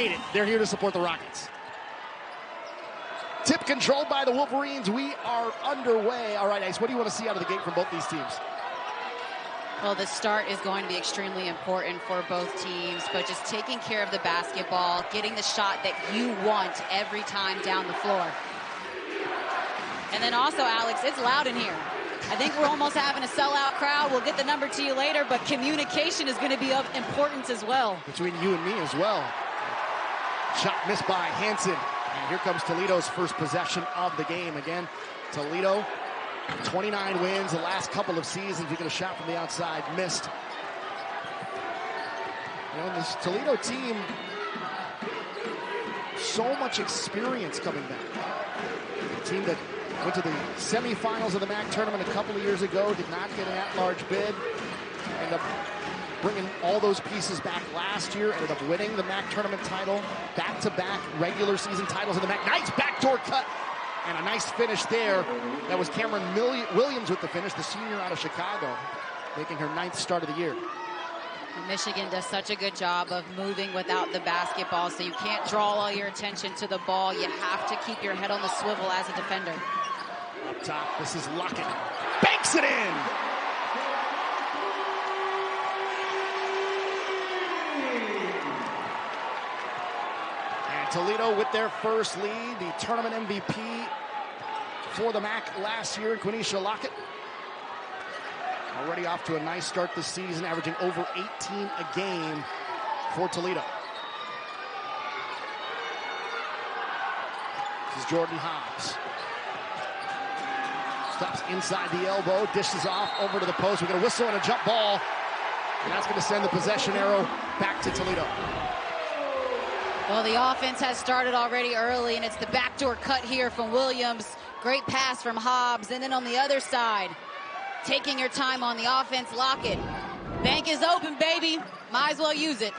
made it. They're here to support the Rockets. Tip controlled by the Wolverines. We are underway. All right, Ice, what do you want to see out of the gate from both these teams? Well, the start is going to be extremely important for both teams, but just taking care of the basketball, getting the shot that you want every time down the floor. And then also, Alex, it's loud in here. I think we're almost having a sellout crowd. We'll get the number to you later, but communication is going to be of importance as well. Between you and me as well. Shot missed by Hansen. And here comes Toledo's first possession of the game. Again, Toledo, 29 wins the last couple of seasons. You get a shot from the outside, missed. You know, this Toledo team, so much experience coming back. A team that went to the semifinals of the MAC tournament a couple of years ago, did not get an at-large bid. Ended up bringing all those pieces back last year, ended up winning the MAC tournament title, back-to-back regular season titles in the MAC. Nice backdoor cut, and a nice finish there. That was Cameron Williams with the finish, the senior out of Chicago, making her 9th start of the year. Michigan does such a good job of moving without the basketball, so you can't draw all your attention to the ball. You have to keep your head on the swivel as a defender. Up top, this is Lockett. Banks it in! And Toledo with their first lead, the tournament MVP for the MAC last year, Quenisha Lockett. Already off to a nice start this season, averaging over 18 a game for Toledo. This is Jordan Hobbs. Stops inside the elbow, dishes off over to the post. We're going to whistle and a jump ball. And that's going to send the possession arrow back to Toledo. Well, the offense has started already early, and it's the backdoor cut here from Williams. Great pass from Hobbs. And then on the other side, taking your time on the offense, Lockett. Bank is open, baby. Might as well use it.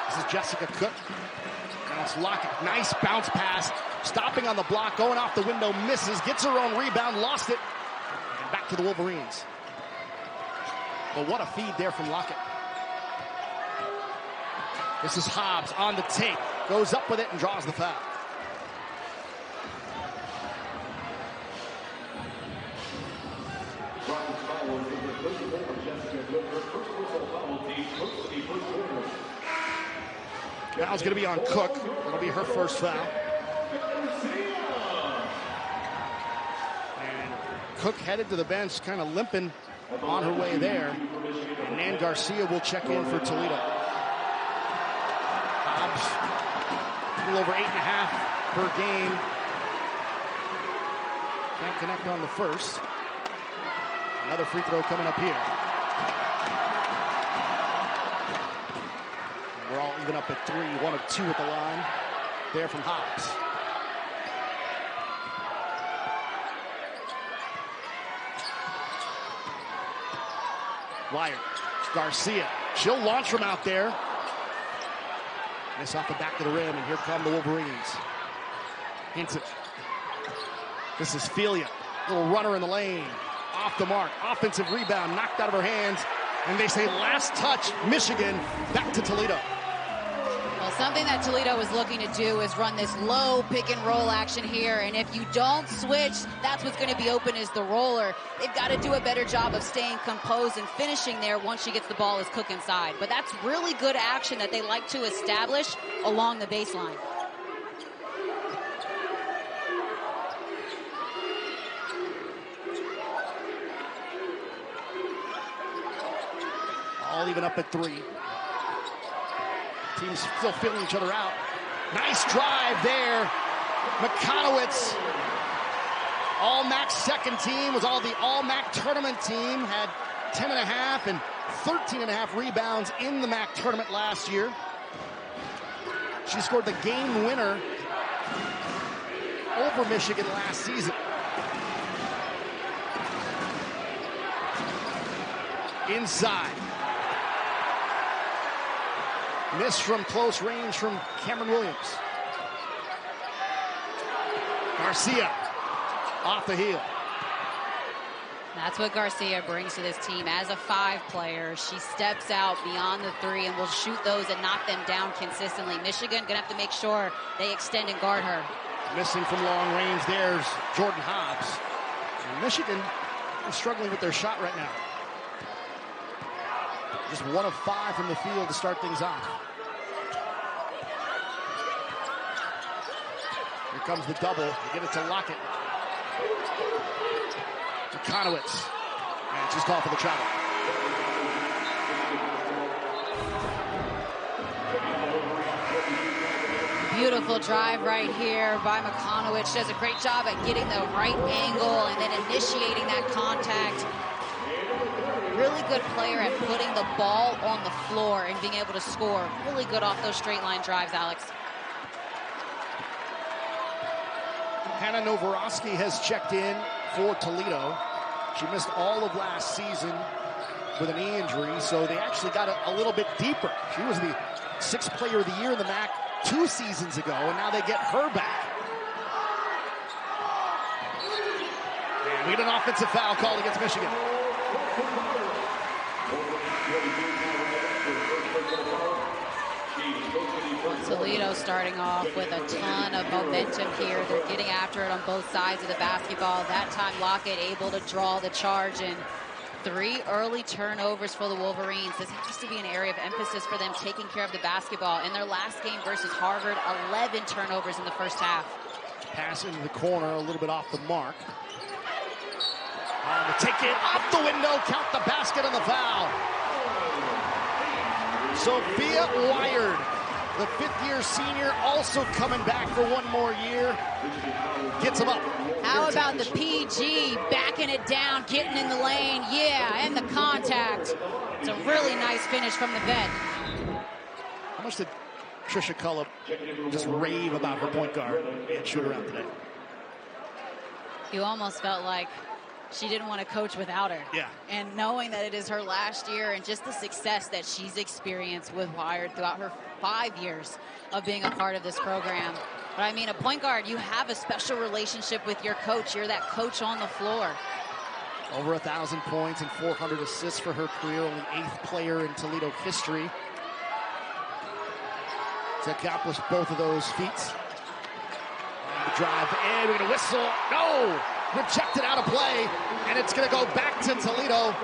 This is Jessica Cook. Now it's Lockett. Nice bounce pass. Stopping on the block, going off the window, misses, gets her own rebound, lost it. And back to the Wolverines. But what a feed there from Lockett. This is Hobbs on the tape. Goes up with it and draws the foul. Foul's going to be on Cook. It'll be her first foul. And Cook headed to the bench, kind of limping on her way there. And Nan Garcia will check in for Toledo. Hobbs, a little over 8.5 per game. Can't connect on the first. Another free throw coming up here. We're all even up at 3, 1 of 2 at the line. There from Hobbs. Wire. Garcia. She'll launch from out there. Miss off the back of the rim, and here come the Wolverines. Hinton. This is Felia. Little runner in the lane. Off the mark. Offensive rebound knocked out of her hands. And they say last touch, Michigan, back to Toledo. Well, something that Toledo is looking to do is run this low pick and roll action here. And if you don't switch, that's what's going to be open is the roller. They've got to do a better job of staying composed and finishing there once she gets the ball as Cook inside. But that's really good action that they like to establish along the baseline. All even up at 3. Teams still feeling each other out. Nice drive there. McConowitz, All-MAC second team, was all the All-MAC tournament team, had 10.5 and 13.5 rebounds in the MAC tournament last year. She scored the game winner over Michigan last season. Inside. Miss from close range from Cameron Williams. Garcia off the heel. That's what Garcia brings to this team. As a 5 player, she steps out beyond the 3 and will shoot those and knock them down consistently. Michigan gonna have to make sure they extend and guard her. Missing from long range, there's Jordan Hobbs. And Michigan is struggling with their shot right now. Just 1 of 5 from the field to start things off. Here comes the double. They get it to Lockett. To Conowitz. And she's called for the travel. Beautiful drive right here by McConowitz. She does a great job at getting the right angle and then initiating that contact. Really good player at putting the ball on the floor and being able to score. Really good off those straight line drives, Alex. Hannah Novorosky has checked in for Toledo. She missed all of last season with a knee injury, so they actually got a little bit deeper. She was the 6th player of the year in the MAC 2 seasons ago, and now they get her back. And we get an offensive foul called against Michigan. Toledo starting off with a ton of momentum here. They're getting after it on both sides of the basketball. That time Lockett able to draw the charge, and 3 early turnovers for the Wolverines. This has to be an area of emphasis for them, taking care of the basketball. In their last game versus Harvard, 11 turnovers in the first half. Pass into the corner, a little bit off the mark. Take it off the window, count the basket on the foul. Sophia Wired, the 5th-year senior, also coming back for 1 more year. Gets him up. How about the PG backing it down, getting in the lane? Yeah, and the contact. It's a really nice finish from the vet. How much did Trisha Cullop just rave about her point guard and shoot around today? You almost felt like she didn't want to coach without her. Yeah. And knowing that it is her last year and just the success that she's experienced with Wired throughout her 5 years of being a part of this program. But I mean, a point guard, you have a special relationship with your coach. You're that coach on the floor. Over 1,000 points and 400 assists for her career. Only 8th player in Toledo history to accomplish both of those feats. On the drive, and we're going to whistle. No! Rejected out of play, and it's going to go back to Toledo.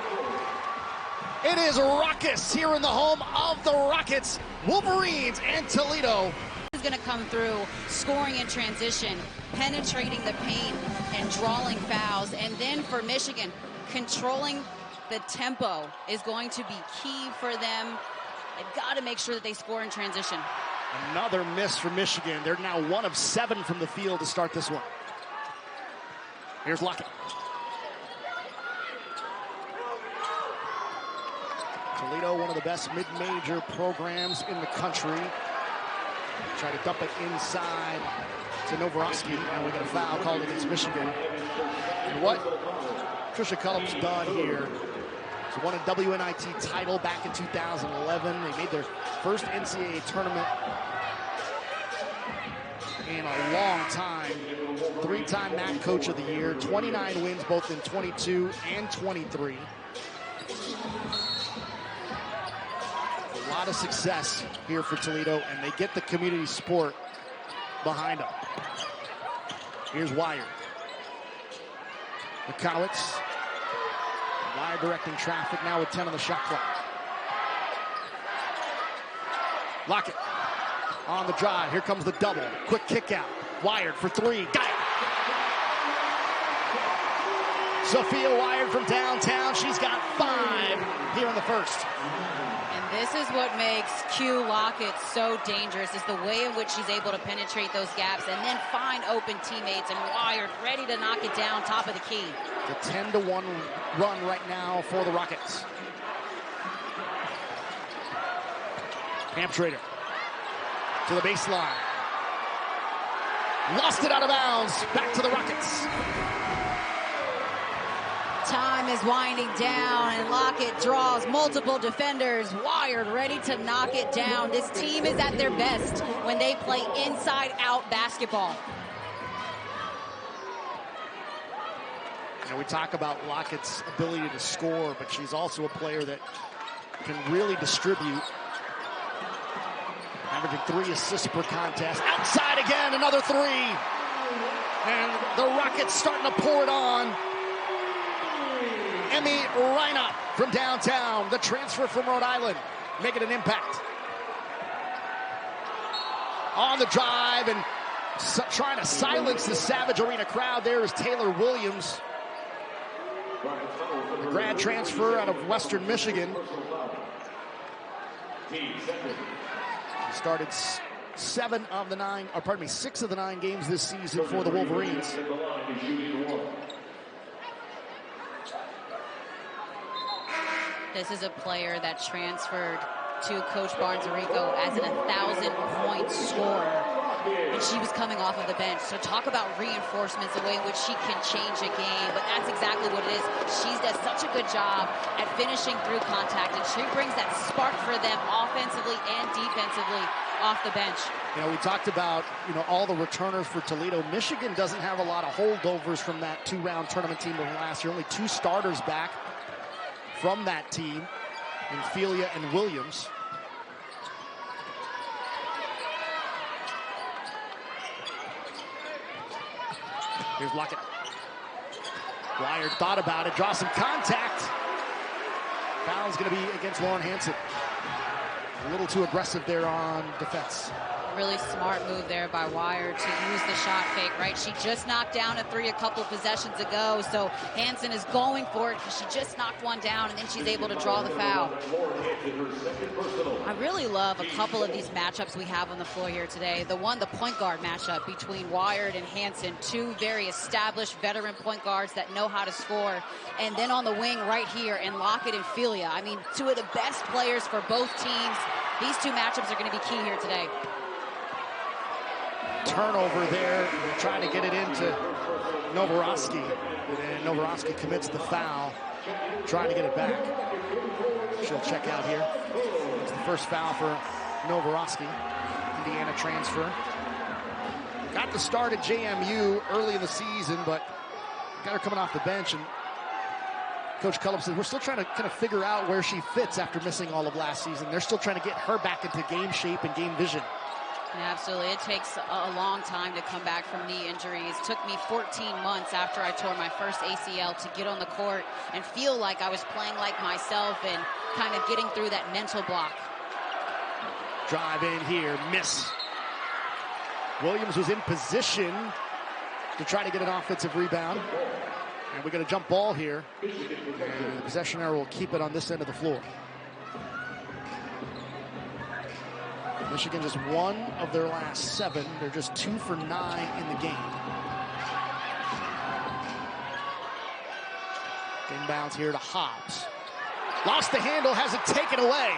It is raucous here in the home of the Rockets, Wolverines and Toledo. Is going to come through, scoring in transition, penetrating the paint, and drawing fouls. And then for Michigan, controlling the tempo is going to be key for them. They've got to make sure that they score in transition. Another miss for Michigan. They're now 1 of 7 from the field to start this one. Here's Lockett. Toledo, one of the best mid-major programs in the country. Try to dump it inside to Novorosky, and we got a foul called against Michigan. And what Trisha Cullop's done here, she won a WNIT title back in 2011. They made their first NCAA tournament in a long time. 3-time MAC Coach of the Year, 29 wins both in 22 and 23. A lot of success here for Toledo, and they get the community support behind them. Here's Wired. McCowitz. Wired directing traffic now with 10 on the shot clock. Lockett on the drive. Here comes the double. Quick kick out. Wired for 3. Got it. Sophia Wired from downtown. She's got 5 here in the first. And this is what makes Q Lockett so dangerous, is the way in which she's able to penetrate those gaps and then find open teammates, and Wired ready to knock it down top of the key. The 10-1 run right now for the Rockets. Hamtrader to the baseline. Lost it out of bounds. Back to the Rockets. Time is winding down, and Lockett draws multiple defenders. Wired ready to knock it down. This team is at their best when they play inside-out basketball. You know, we talk about Lockett's ability to score, but she's also a player that can really distribute. Averaging 3 assists per contest. Outside again, another 3. And the Rockets starting to pour it on. Emmy Reinach from downtown, the transfer from Rhode Island, making an impact. On the drive and trying to silence the Savage Arena crowd. There is Taylor Williams, a grad transfer out of Western Michigan. He started 6 of the 9 games this season for the Wolverines. This is a player that transferred to Coach Barnes-Arico as an 1,000-point scorer, and she was coming off of the bench. So talk about reinforcements, the way in which she can change a game, but that's exactly what it is. She does such a good job at finishing through contact, and she brings that spark for them offensively and defensively off the bench. You know, we talked about, all the returners for Toledo. Michigan doesn't have a lot of holdovers from that 2-round tournament team from last year. Only 2 starters back from that team, in Felia and Williams. Here's Lockett. Wired thought about it, draws some contact. Foul's going to be against Lauren Hansen. A little too aggressive there on defense. Really smart move there by Wired to use the shot fake, right? She just knocked down a 3 a couple possessions ago, so Hansen is going for it because she just knocked one down, and then she's able to draw the foul. I really love a couple of these matchups we have on the floor here today. The point guard matchup between Wired and Hansen, 2 very established veteran point guards that know how to score. And then on the wing right here, and Lockett and Felia. I mean, 2 of the best players for both teams. These 2 matchups are going to be key here today. Turnover there, trying to get it into Novoroski. And Novoroski commits the foul, trying to get it back. She'll check out here. It's the first foul for Novoroski, Indiana transfer. Got the start at JMU early in the season, but got her coming off the bench. And Coach Cullum says, we're still trying to kind of figure out where she fits after missing all of last season. They're still trying to get her back into game shape and game vision. Yeah, absolutely. It takes a long time to come back from knee injuries. It took me 14 months after I tore my first ACL to get on the court and feel like I was playing like myself and kind of getting through that mental block. Drive in here, miss. Williams was in position to try to get an offensive rebound. And we got a jump ball here. And the possession error will keep it on this end of the floor. Michigan just 1 of their last 7. They're just 2 for 9 in the game. Inbounds here to Hobbs. Lost the handle, has it taken away.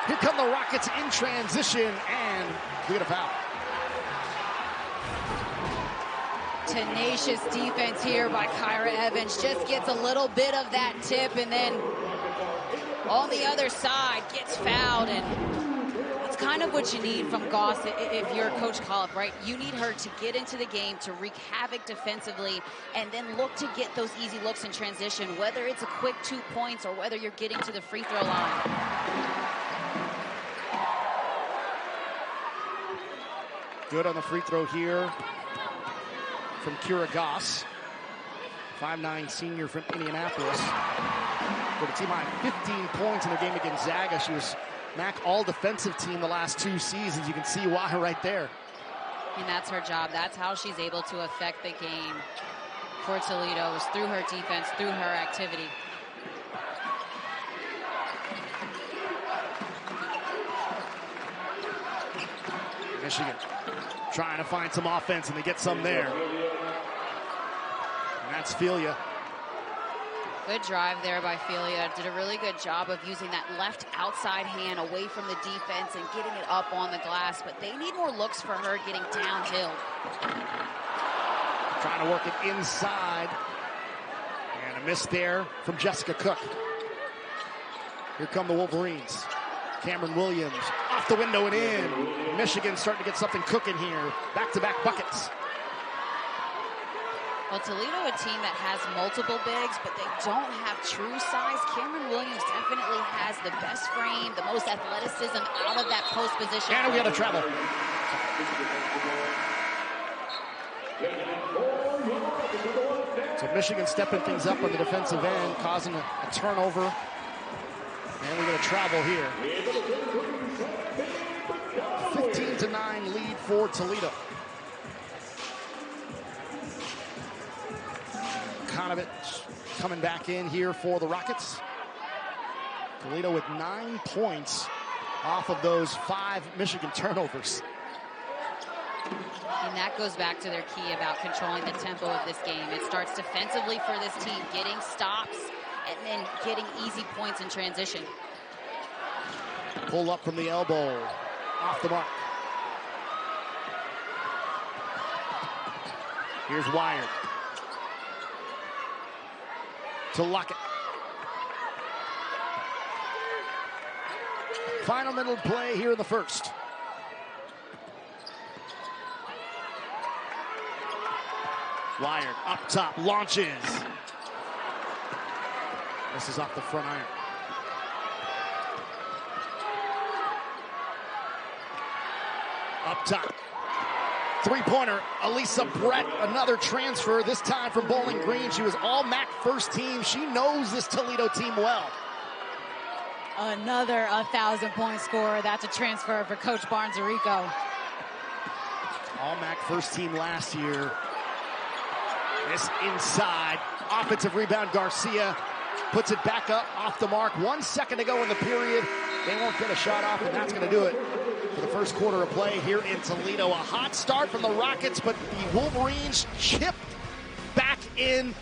Here come the Rockets in transition, and we get a foul. Tenacious defense here by Kyra Evans. Just gets a little bit of that tip, and then on the other side gets fouled, and that's kind of what you need from Goss if you're Coach Collip, right? You need her to get into the game, to wreak havoc defensively, and then look to get those easy looks in transition, whether it's a quick 2 points or whether you're getting to the free throw line. Good on the free throw here from Kira Goss, 5'9" senior from Indianapolis. For the team high 15 points in their game against Gonzaga. She was MAC all-defensive team the last 2 seasons. You can see why right there. And that's her job. That's how she's able to affect the game for Toledo, is through her defense, through her activity. Michigan trying to find some offense, and they get some there. And that's Felia. Good drive there by Felia. Did a really good job of using that left outside hand away from the defense and getting it up on the glass. But they need more looks for her getting downhill. Trying to work it inside. And a miss there from Jessica Cook. Here come the Wolverines. Cameron Williams off the window and in. Michigan starting to get something cooking here. Back-to-back buckets. Well, Toledo, a team that has multiple bigs, but they don't have true size. Cameron Williams definitely has the best frame, the most athleticism out of that post position. And we got a travel. So Michigan stepping things up on the defensive end, causing a turnover. And we got a travel here. 15-9 lead for Toledo. Konovich coming back in here for the Rockets. Toledo with 9 points off of those 5 Michigan turnovers. And that goes back to their key about controlling the tempo of this game. It starts defensively for this team, getting stops and then getting easy points in transition. Pull up from the elbow, off the mark. Here's Wired. To Lockett. Final minute play here in the first. Wired up top, launches. This is off the front iron. Up top. Three-pointer, Elisa Brett, another transfer, this time from Bowling Green. She was all-MAC first team. She knows this Toledo team well. Another 1,000-point scorer. That's a transfer for Coach Barnes-Arico. All-MAC first team last year. This inside, offensive rebound, Garcia puts it back up off the mark. 1 second to go in the period. They won't get a shot off, and that's going to do it for the first quarter of play here in Toledo. A hot start from the Rockets, but the Wolverines chipped back in.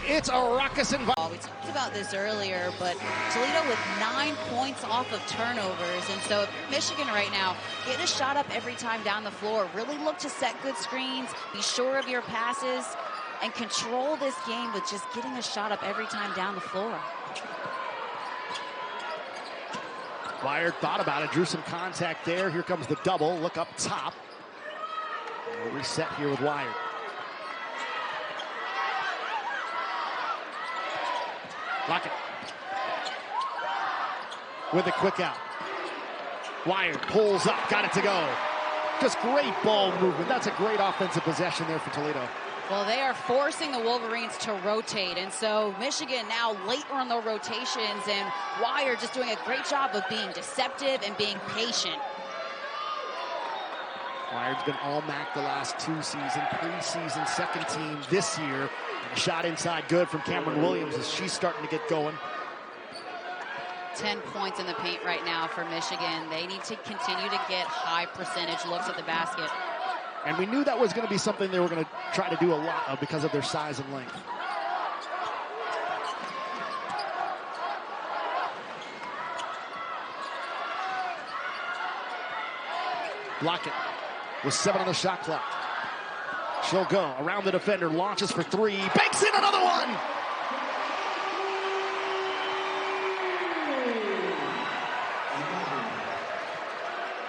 It's a raucous environment. We talked about this earlier, but Toledo with 9 points off of turnovers. And so if you're Michigan right now, get a shot up every time down the floor. Really look to set good screens, be sure of your passes, and control this game with just getting a shot up every time down the floor. Wired thought about it, drew some contact there. Here comes the double, look up top. We'll reset here with Wired. Lockett with a quick out. Wired pulls up, got it to go. Just great ball movement. That's a great offensive possession there for Toledo. Well, they are forcing the Wolverines to rotate, and so Michigan now later on the rotations, and Wired just doing a great job of being deceptive and being patient. Wired's been all-MAC the last 2 seasons, preseason second team this year. And a shot inside good from Cameron Williams as she's starting to get going. 10 points in the paint right now for Michigan. They need to continue to get high percentage looks at the basket. And we knew that was going to be something they were going to try to do a lot of because of their size and length. Lockett with 7 on the shot clock. She'll go around the defender, launches for 3, banks in another one!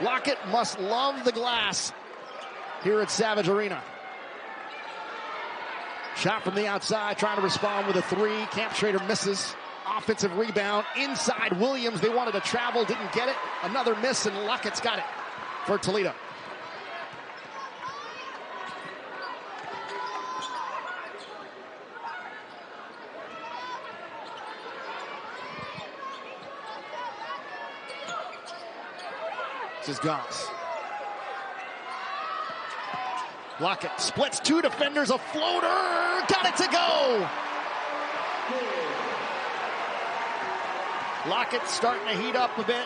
Lockett must love the glass here at Savage Arena. Shot from the outside, trying to respond with a 3. Camp Schrader misses. Offensive rebound inside Williams. They wanted to travel, didn't get it. Another miss, and Lockett's got it for Toledo. This is Goss. Lockett splits 2 defenders, a floater, got it to go! Lockett starting to heat up a bit,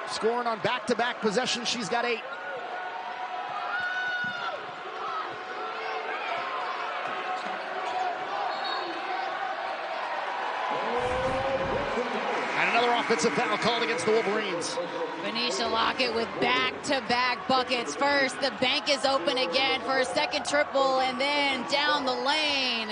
scoring on back-to-back possessions. She's got 8. And another offensive foul called against the Wolverines. Venetia Lockett with back-to-back buckets. First, the bank is open again for a second triple, and then down the lane.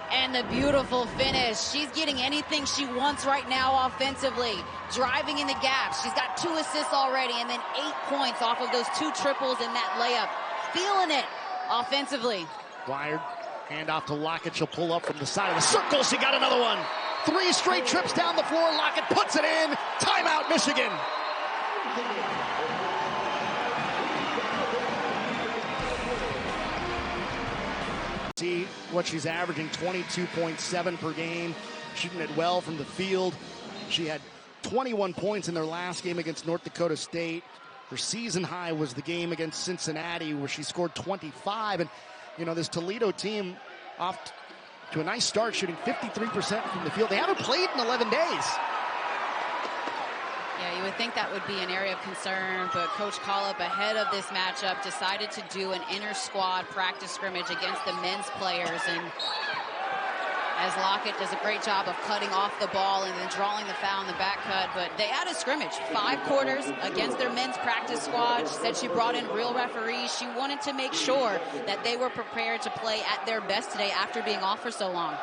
And the beautiful finish. She's getting anything she wants right now offensively. Driving in the gap. She's got 2 assists already, and then 8 points off of those 2 triples in that layup. Feeling it offensively. Wired Hand off to Lockett. She'll pull up from the side of the circle. She got another one. 3 straight trips down the floor. Lockett puts it in. Timeout, Michigan. See what she's averaging, 22.7 per game, shooting it well from the field. She had 21 points in their last game against North Dakota State. Her season high was the game against Cincinnati where she scored 25. And, you know, this Toledo team off to a nice start, shooting 53% from the field. They haven't played in 11 days. Yeah, you would think that would be an area of concern, but Coach Collop, ahead of this matchup, decided to do an inter-squad practice scrimmage against the men's players. And as Lockett does a great job of cutting off the ball and then drawing the foul in the back cut, but they had a scrimmage, 5 quarters against their men's practice squad. She said she brought in real referees. She wanted to make sure that they were prepared to play at their best today after being off for so long.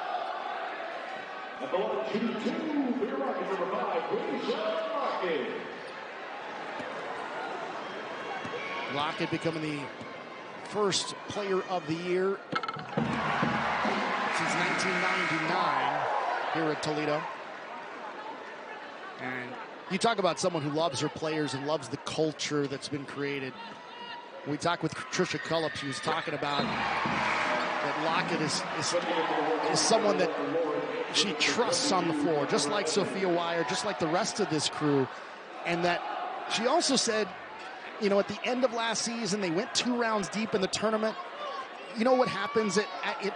Lockett becoming the first player of the year since 1999 here at Toledo. And you talk about someone who loves her players and loves the culture that's been created. We talked with Tricia Cullop. She was talking about that Lockett is someone that she trusts on the floor, just like Sophia Wire, just like the rest of this crew. And that she also said, you know, at the end of last season, they went 2 rounds deep in the tournament. You know what happens at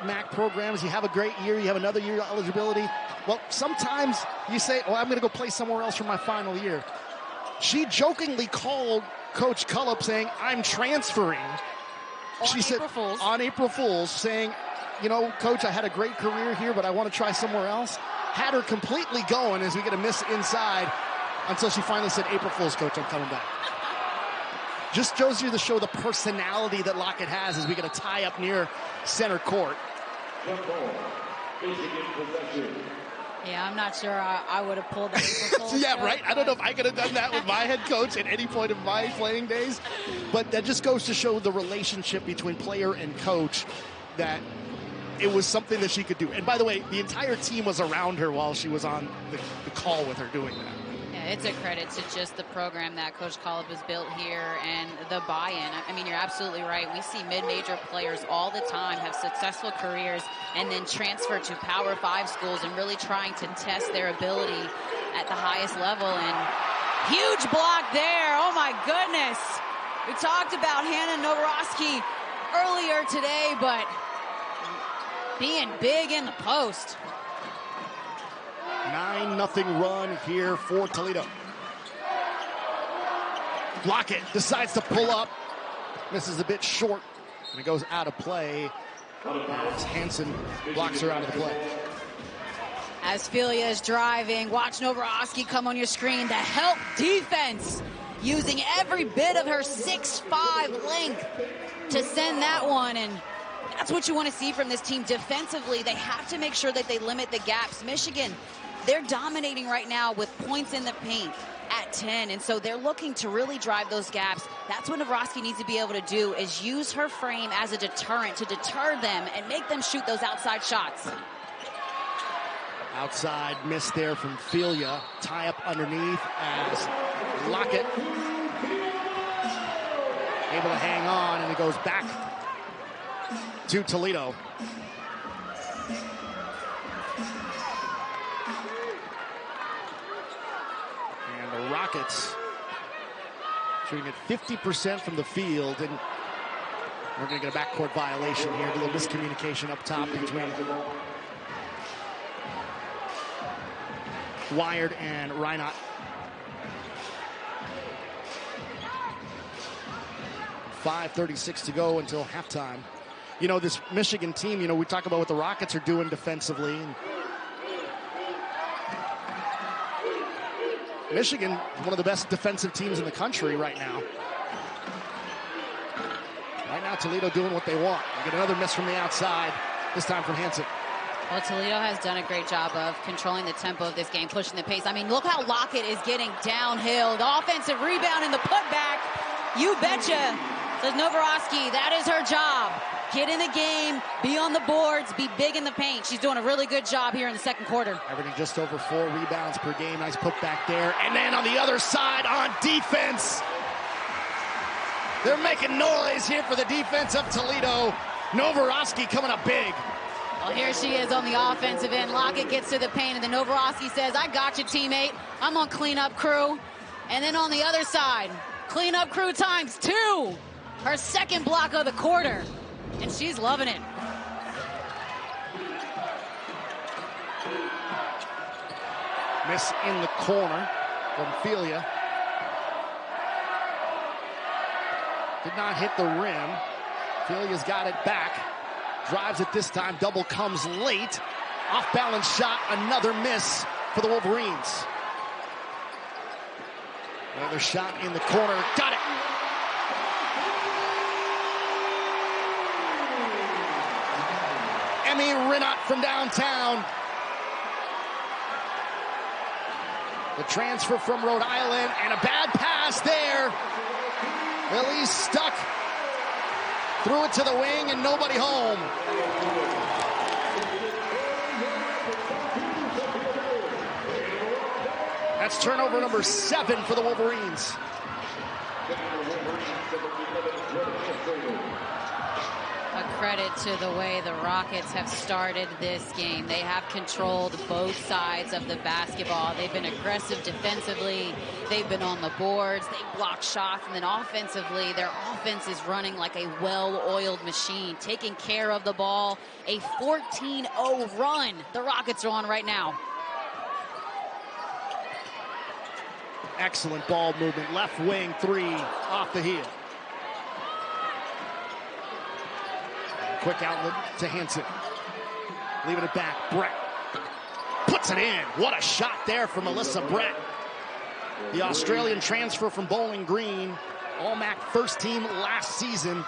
MAC programs? You have a great year, you have another year of eligibility. Well, sometimes you say, oh, I'm going to go play somewhere else for my final year. She jokingly called Coach Cullop saying, I'm transferring. On April Fool's, saying, you know, Coach, I had a great career here, but I want to try somewhere else. Had her completely going as we get a miss inside until she finally said, April Fool's, Coach, I'm coming back. Just shows you the personality that Lockett has as we get a tie up near center court. Yeah, I'm not sure I would have pulled that. Yeah, right? I don't know if I could have done that with my head coach at any point of my playing days. But that just goes to show the relationship between player and coach, that it was something that she could do. And by the way, the entire team was around her while she was on the call with her doing that. It's a credit to just the program that Coach Collop has built here and the buy-in. I mean, you're absolutely right. We see mid-major players all the time have successful careers and then transfer to Power 5 schools and really trying to test their ability at the highest level. And huge block there. Oh, my goodness. We talked about Hannah Nowrosky earlier today, but being big in the post. 9-0 run here for Toledo. Lockett decides to pull up. Misses a bit short, and it goes out of play as Hansen blocks her out of the play. As Filia is driving, watch Nowrosky come on your screen. The help defense, using every bit of her 6'5" length to send that one. And that's what you want to see from this team defensively. They have to make sure that they limit the gaps. Michigan, they're dominating right now with points in the paint at 10, and so they're looking to really drive those gaps. That's what Nowrosky needs to be able to do, is use her frame as a deterrent to deter them and make them shoot those outside shots. Outside miss there from Filia. Tie up underneath as Lockett able to hang on, and it goes back to Toledo. And the Rockets shooting at 50% from the field, and we're going to get a backcourt violation here. A little miscommunication up top between Wired and Reinot. 5:36 to go until halftime. You know, this Michigan team, you know, we talk about what the Rockets are doing defensively. And Michigan, one of the best defensive teams in the country right now. Right now, Toledo doing what they want. We get another miss from the outside, this time from Hansen. Well, Toledo has done a great job of controlling the tempo of this game, pushing the pace. I mean, look how Lockett is getting downhill. The offensive rebound and the putback. You betcha Says Novoroski, that is her job. Get in the game, be on the boards, be big in the paint. She's doing a really good job here in the second quarter. Averaging just over 4 rebounds per game. Nice put back there. And then on the other side on defense, they're making noise here for the defense of Toledo. Novoroski coming up big. Well, here she is on the offensive end. Lockett gets to the paint, and then Novoroski says, I got you, teammate. I'm on cleanup crew. And then on the other side, cleanup crew times 2. Her second block of the quarter, and she's loving it. Miss in the corner from Felia. Did not hit the rim. Felia's got it back. Drives it this time. Double comes late. Off balance shot. Another miss for the Wolverines. Another shot in the corner. Got it. Emmy Rinnott from downtown. The transfer from Rhode Island, and a bad pass there. Elise stuck. Threw it to the wing, and nobody home. That's turnover number 7 for the Wolverines. A credit to the way the Rockets have started this game. They have controlled both sides of the basketball. They've been aggressive defensively. They've been on the boards. They block shots. And then offensively, their offense is running like a well-oiled machine, taking care of the ball. A 14-0 run the Rockets are on right now. Excellent ball movement. Left wing 3 off the heel. Quick outlet to Hansen. Leaving it back. Brett puts it in. What a shot there from Melissa Brett. The Australian transfer from Bowling Green. All-MAC first team last season.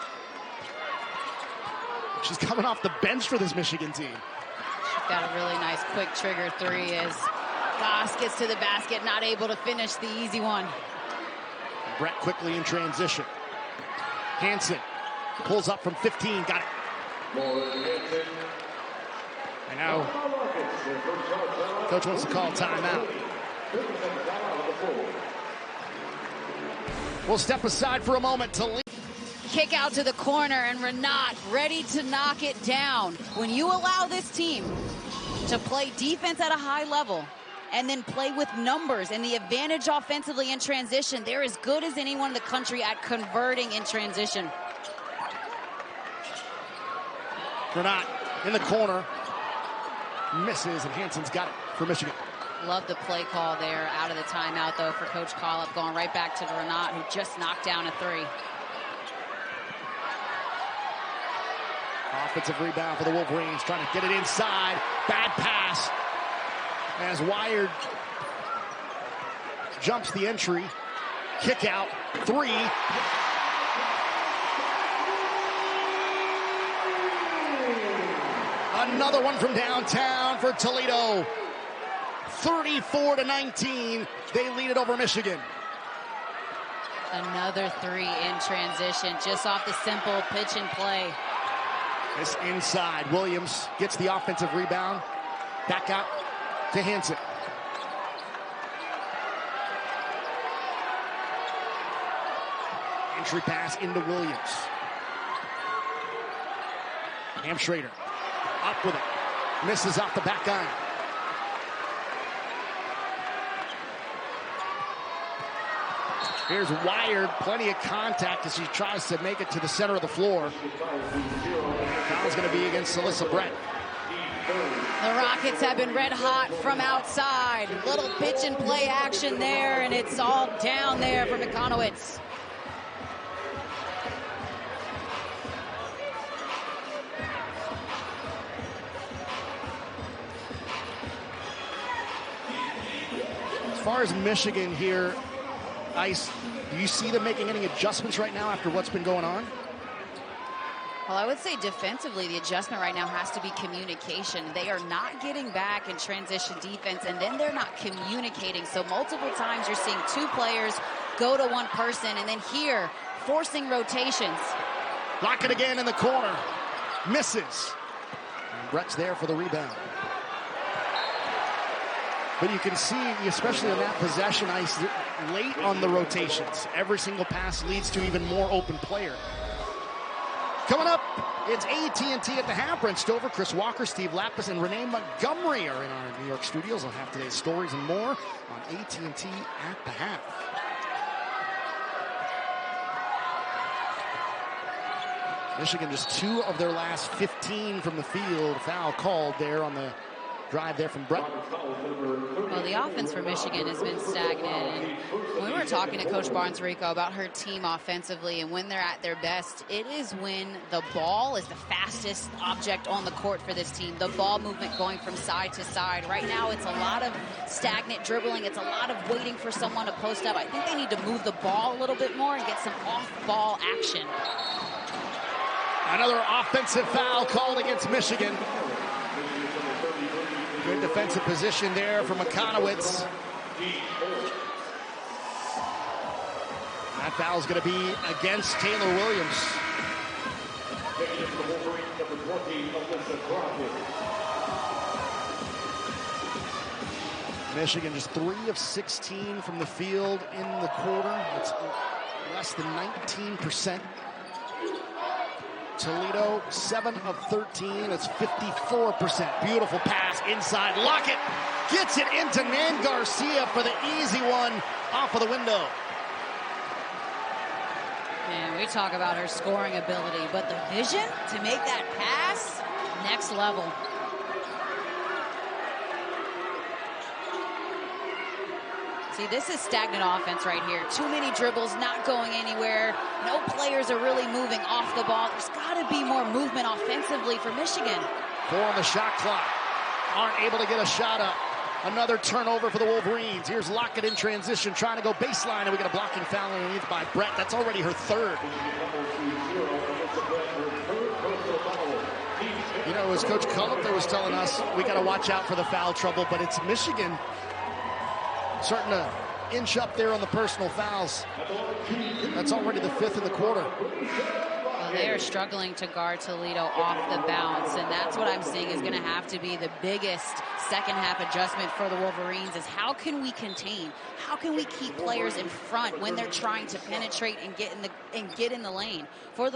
She's coming off the bench for this Michigan team. She's got a really nice quick trigger 3 as Goss gets to the basket, not able to finish the easy one. Brett quickly in transition. Hansen pulls up from 15. Got it. And now, coach wants to call timeout. We'll step aside for a moment to leave. Kick out to the corner, and Rinnott ready to knock it down. When you allow this team to play defense at a high level and then play with numbers and the advantage offensively in transition, they're as good as anyone in the country at converting in transition. Rinnott in the corner. Misses, and Hansen's got it for Michigan. Love the play call there out of the timeout, though, for Coach Collop, going right back to Rinnott, who just knocked down a 3. Offensive rebound for the Wolverines, trying to get it inside. Bad pass. As Wired jumps the entry. Kick out. 3. Another one from downtown for Toledo. 34-19. They lead it over Michigan. Another 3 in transition, just off the simple pitch and play. This inside. Williams gets the offensive rebound. Back out to Hansen. Entry pass into Williams. Hamschrader up with it. Misses off the back iron. Here's Wired, plenty of contact as she tries to make it to the center of the floor. Foul's going to be against Alyssa Brett. The Rockets have been red hot from outside. Little pitch and play action there, and it's all down there for Mikonowitz. As far as Michigan here, Ice, do you see them making any adjustments right now after what's been going on? Well, I would say defensively, the adjustment right now has to be communication. They are not getting back in transition defense, and then they're not communicating. So multiple times you're seeing 2 players go to one person, and then here, forcing rotations. Lockett again in the corner. Misses. And Brett's there for the rebound. But you can see, especially on that possession, ice late on the rotations. Every single pass leads to even more open player. Coming up, it's AT&T at the half. Brent Stover, Chris Walker, Steve Lapis, and Renee Montgomery are in our New York studios. I'll have today's stories and more on AT&T at the half. Michigan just 2 of their last 15 from the field. Foul called there on the drive there from Brett. Well, the offense for Michigan has been stagnant. And when we were talking to Coach Barnes-Rico about her team offensively and when they're at their best, it is when the ball is the fastest object on the court for this team. The ball movement going from side to side. Right now, it's a lot of stagnant dribbling. It's a lot of waiting for someone to post up. I think they need to move the ball a little bit more and get some off-ball action. Another offensive foul called against Michigan. Good defensive position there from Makonowitz. That foul is going to be against Taylor Williams. Michigan just 3 of 16 from the field in the quarter. It's less than 19%. Toledo, 7 of 13. It's 54%. Beautiful pass inside. Lockett gets it into Nan Garcia for the easy one off of the window. And we talk about her scoring ability, but the vision to make that pass, next level. See, this is stagnant offense right here. Too many dribbles, not going anywhere. No players are really moving off the ball. There's got to be more movement offensively for Michigan. 4 on the shot clock. Aren't able to get a shot up. Another turnover for the Wolverines. Here's Lockett in transition, trying to go baseline, and we get a blocking foul underneath by Brett. That's already her 3rd. You know, as Coach Culliper was telling us, we got to watch out for the foul trouble, but it's Michigan starting to inch up there on the personal fouls. That's already the 5th in the quarter. Well, they are struggling to guard Toledo off the bounce, and that's what I'm seeing is going to have to be the biggest second half adjustment for the Wolverines is how can we contain? How can we keep players in front when they're trying to penetrate and get in the lane? For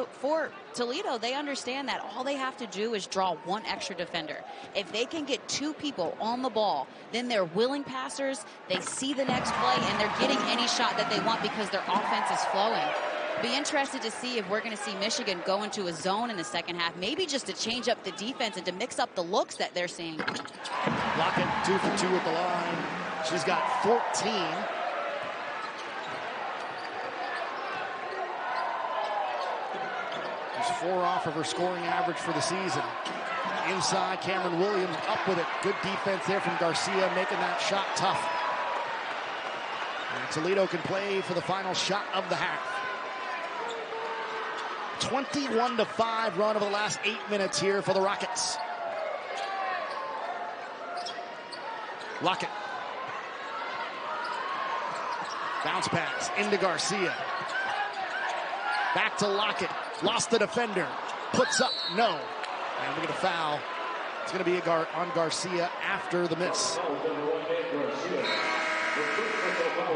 Toledo, they understand that all they have to do is draw 1 extra defender. If they can get 2 people on the ball, then they're willing passers, they see the next play, and they're getting any shot that they want because their offense is flowing. Be interested to see if we're going to see Michigan go into a zone in the second half, maybe just to change up the defense and to mix up the looks that they're seeing. Lockett 2 for 2 at the line. She's got 14. She's 4 off of her scoring average for the season. Inside, Cameron Williams up with it. Good defense there from Garcia, making that shot tough. And Toledo can play for the final shot of the half. 21-5 run over the last 8 minutes here for the Rockets. Lockett. Bounce pass into Garcia. Back to Lockett. Lost the defender. Puts up. No. And we get a foul. It's going to be on Garcia after the miss.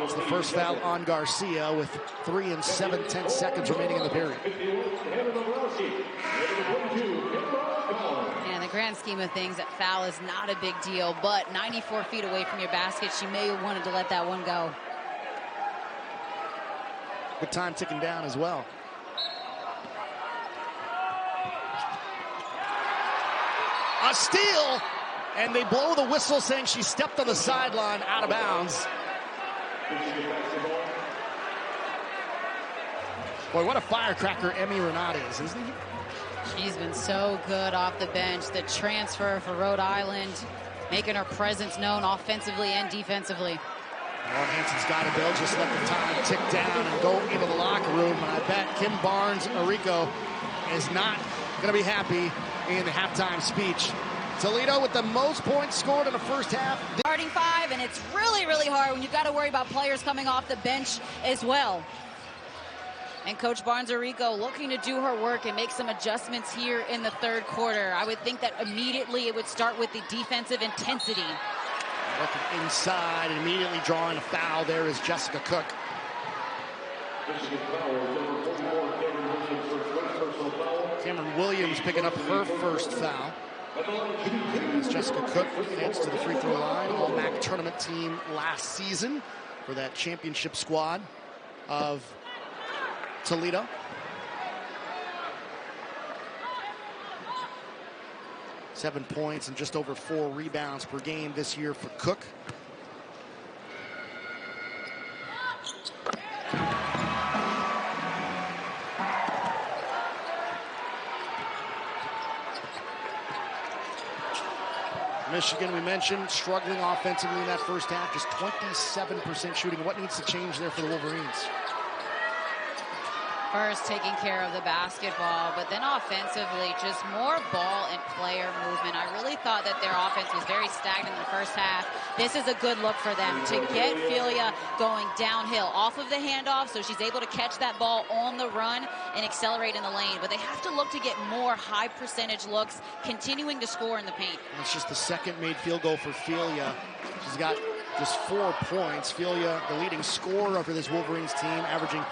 It's the first foul on Garcia with 3 and 7/10 seconds remaining in the period. Yeah, in the grand scheme of things, that foul is not a big deal, but 94 feet away from your basket, she may have wanted to let that one go. Good time ticking down as well. A steal, and they blow the whistle saying she stepped on the sideline out of bounds. Boy, what a firecracker Emmy Renat is, isn't he? She's been so good off the bench. The transfer for Rhode Island, making her presence known offensively and defensively. Lauren Hanson's got to build, just let the time tick down and go into the locker room. And I bet Kim Barnes-Arico is not going to be happy in the halftime speech. Toledo with the most points scored in the first half. Starting 5, and it's really, really hard when you've got to worry about players coming off the bench as well. And Coach Barnes-Arico looking to do her work and make some adjustments here in the third quarter. I would think that immediately it would start with the defensive intensity. Looking inside and immediately drawing a foul. There is Jessica Cook. Cameron Williams picking up her first foul. As Jessica Cook heads to the free throw line. All-MAC tournament team last season for that championship squad of Toledo. Seven points and just over 4 rebounds per game this year for Cook. Michigan, we mentioned, struggling offensively in that first half, just 27% shooting. What needs to change there for the Wolverines? First, taking care of the basketball, but then offensively, just more ball and player movement. I really thought that their offense was very stagnant in the first half. This is a good look for them to get Philia going downhill off of the handoff, so she's able to catch that ball on the run and accelerate in the lane. But they have to look to get more high percentage looks, continuing to score in the paint. That's just the second made field goal for Philia. She's got just 4 points. Philia, the leading scorer for this Wolverines team, averaging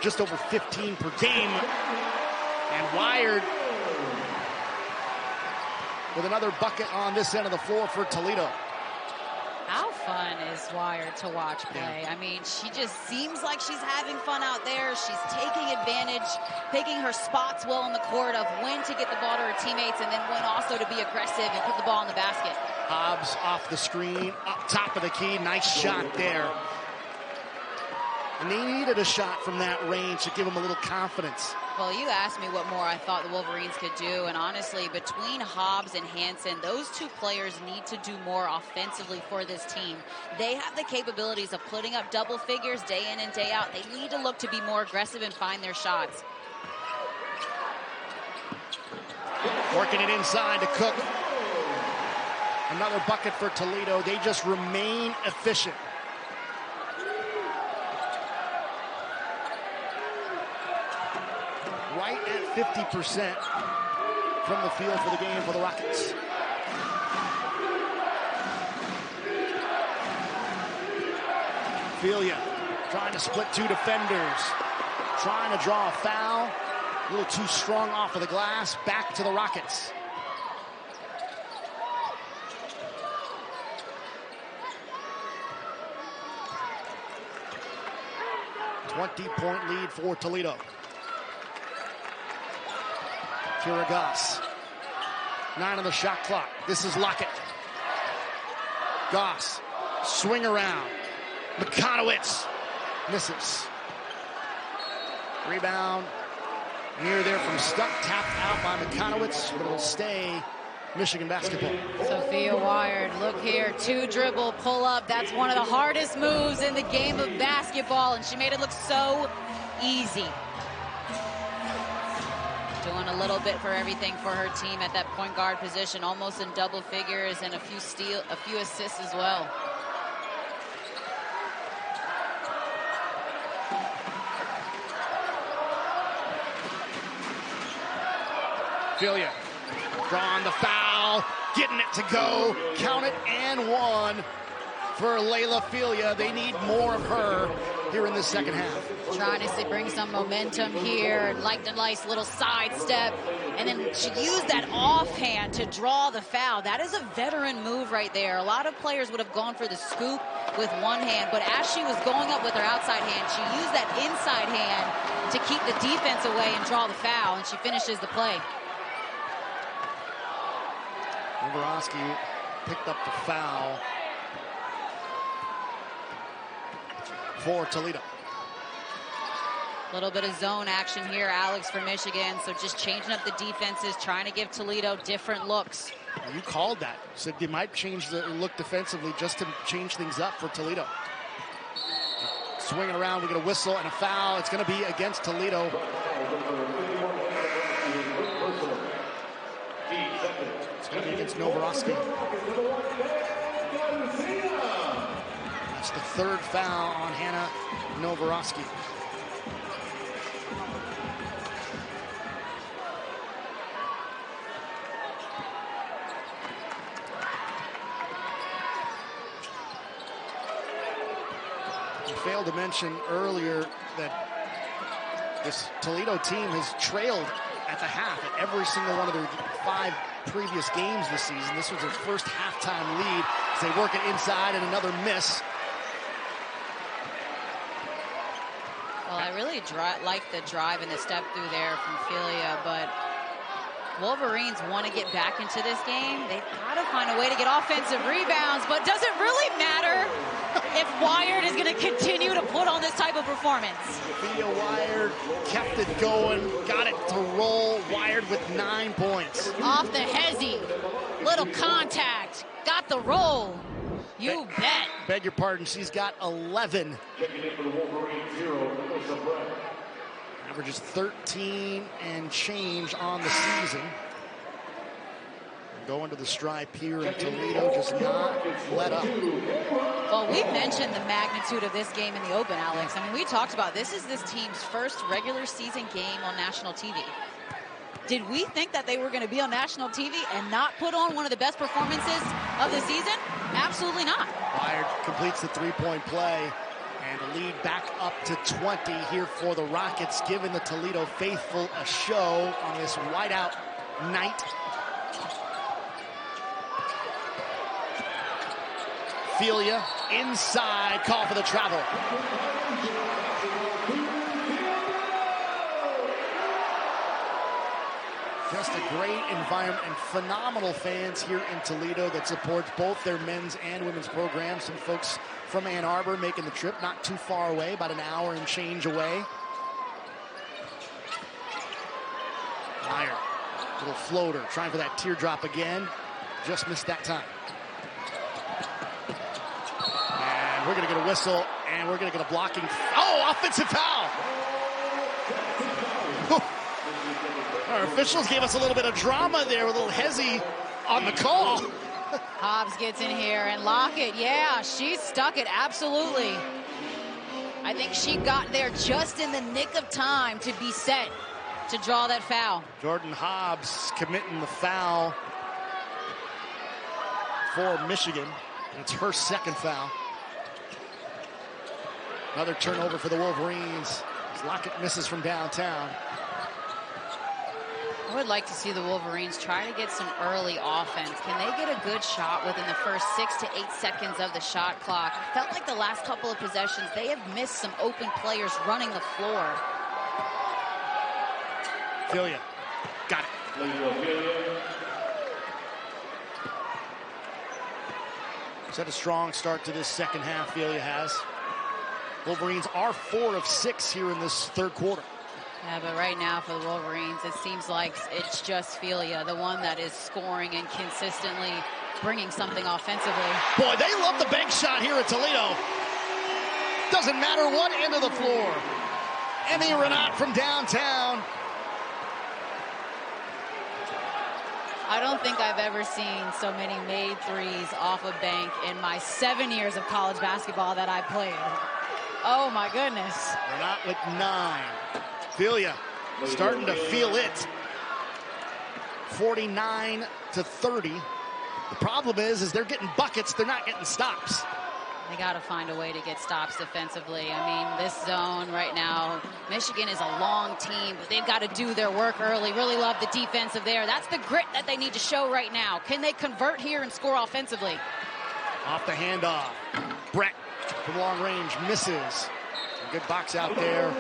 just over 15 per game. And Wired with another bucket on this end of the floor for Toledo. How fun is Wired to watch play? Yeah. I mean, she just seems like she's having fun out there. She's taking advantage, picking her spots well in the court of when to get the ball to her teammates and then when also to be aggressive and put the ball in the basket. Hobbs off the screen, up top of the key. Nice shot there. And they needed a shot from that range to give them a little confidence. Well, you asked me what more I thought the Wolverines could do, and honestly, between Hobbs and Hansen, those two players need to do more offensively for this team. They have the capabilities of putting up double figures day in and day out. They need to look to be more aggressive and find their shots. Working it inside to Cook. Another bucket for Toledo. They just remain efficient. Right at 50% from the field for the game for the Rockets. Philia trying to split 2 defenders. Trying to draw a foul. A little too strong off of the glass. Back to the Rockets. .20 lead for Toledo. Kira Goss. 9 on the shot clock. This is Lockett. Goss. Swing around. Mikanowicz. Misses. Rebound. Near there from Stuck. Tapped out by Mikanowicz. But it'll stay Michigan basketball. Sophia Wired, look here. 2 dribble, pull up. That's one of the hardest moves in the game of basketball. And she made it look so easy. Doing a little bit for everything for her team at that point guard position, almost in double figures, and a few assists as well. Philia drawing the foul, getting it to go, count it, and 1 for Layla Philia. They need more of her here in the second half. Trying to bring some momentum here, like the nice little sidestep, and then she used that offhand to draw the foul. That is a veteran move right there. A lot of players would have gone for the scoop with one hand, but as she was going up with her outside hand, she used that inside hand to keep the defense away and draw the foul, and she finishes the play. Novorosky picked up the foul for Toledo. A little bit of zone action here, Alex, for Michigan. So just changing up the defenses, trying to give Toledo different looks. You called that. Said they might change the look defensively just to change things up for Toledo. Swinging around, we get a whistle and a foul. It's going to be against Toledo. It's going to be against Novorosky. That's the 3rd foul on Hannah Novorosky. Failed to mention earlier that this Toledo team has trailed at the half at every single one of their 5 previous games this season. This was their first halftime lead as they work it inside and another miss. Well, I really like the drive and the step through there from Filia, but Wolverines want to get back into this game. They've got to find a way to get offensive rebounds, but does it really matter if Wired is going to continue to put on this type of performance? Via Wired kept it going, got it to roll. Wired with 9 points. Off the hezzy, little contact, got the roll. You bet. Beg your pardon, she's got 11. Averages 13 and change on the season. Going to the stripe here in Toledo, just not let up. Well, we mentioned the magnitude of this game in the Open, Alex. I mean, we talked about this is this team's first regular season game on national TV. Did we think that they were going to be on national TV and not put on one of the best performances of the season? Absolutely not. Wired completes the three-point play. And a lead back up to 20 here for the Rockets, giving the Toledo faithful a show on this whiteout night. Filia inside, call for the travel. Just a great environment and phenomenal fans here in Toledo that supports both their men's and women's programs. Some folks from Ann Arbor making the trip, not too far away, about an hour and change away. Meyer, little floater, trying for that teardrop again. Just missed that time. And we're gonna get a whistle, and we're gonna get a blocking. Oh, offensive foul! Our officials gave us a little bit of drama there, with a little hezzy on the call. Hobbs gets in here, and Lockett, yeah, she stuck it, absolutely. I think she got there just in the nick of time to be set to draw that foul. Jordan Hobbs committing the foul for Michigan. It's her second foul. Another turnover for the Wolverines as Lockett misses from downtown. I would like to see the Wolverines try to get some early offense. Can they get a good shot within the first 6 to 8 seconds of the shot clock? I felt like the last couple of possessions, they have missed some open players running the floor. Filia, got it. Set a strong start to this second half, Filia has. Wolverines are 4 of 6 here in this third quarter. Yeah, but right now for the Wolverines, it seems like it's just Filia, the one that is scoring and consistently bringing something offensively. Boy, they love the bank shot here at Toledo. Doesn't matter what end of the floor. Emmy Renat from downtown. I don't think I've ever seen so many made threes off a bank in my 7 years of college basketball that I played. Oh my goodness. Renat with 9. Filia starting to feel it. 49 to 30. The problem is they're getting buckets, they're not getting stops. They got to find a way to get stops defensively. I mean, this zone right now, Michigan is a long team, but they've got to do their work early. Really love the defensive there. That's the grit that they need to show right now. Can they convert here and score offensively? Off the handoff. Brett from long range misses. A good box out there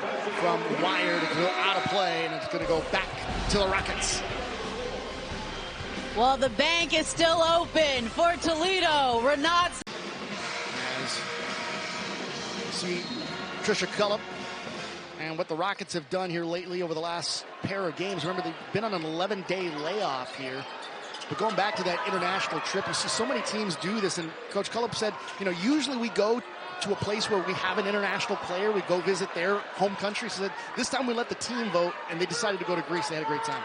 from Wired to go out of play, and it's going to go back to the Rockets. Well, the bank is still open for Toledo. Renat's. As you see Trisha Cullop and what the Rockets have done here lately over the last pair of games. Remember, they've been on an 11-day layoff here. But going back to that international trip, you see so many teams do this. And Coach Cullop said, usually we go to a place where we have an international player. We go visit their home country. So that this time we let the team vote, and they decided to go to Greece. They had a great time.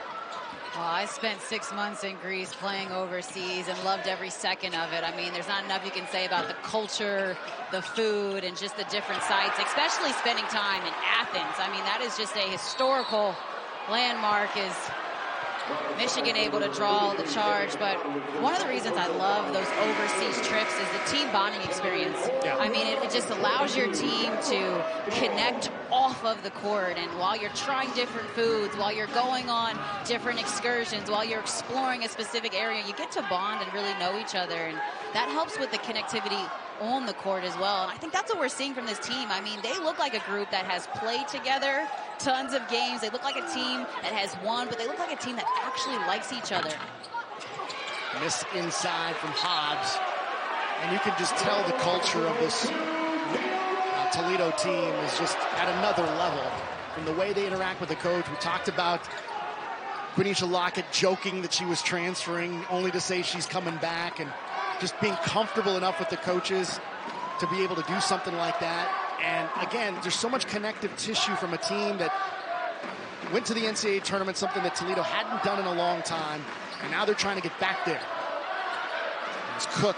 Well, I spent 6 months in Greece playing overseas and loved every second of it. I mean, there's not enough you can say about the culture, the food, and just the different sites, especially spending time in Athens. I mean, that is just a historical landmark. Is Michigan able to draw the charge? But one of the reasons I love those overseas trips is the team bonding experience. Yeah. I mean, it just allows your team to connect off of the court, and while you're trying different foods, while you're going on different excursions, while you're exploring a specific area, you get to bond and really know each other, and that helps with the connectivity on the court as well. And I think that's what we're seeing from this team. I mean, they look like a group that has played together tons of games. They look like a team that has won, but they look like a team that actually likes each other. Miss inside from Hobbs. And you can just tell the culture of this Toledo team is just at another level. From the way they interact with the coach. We talked about Quenisha Lockett joking that she was transferring, only to say she's coming back, and just being comfortable enough with the coaches to be able to do something like that. And again, there's so much connective tissue from a team that went to the NCAA tournament, something that Toledo hadn't done in a long time, and now they're trying to get back there. As Cook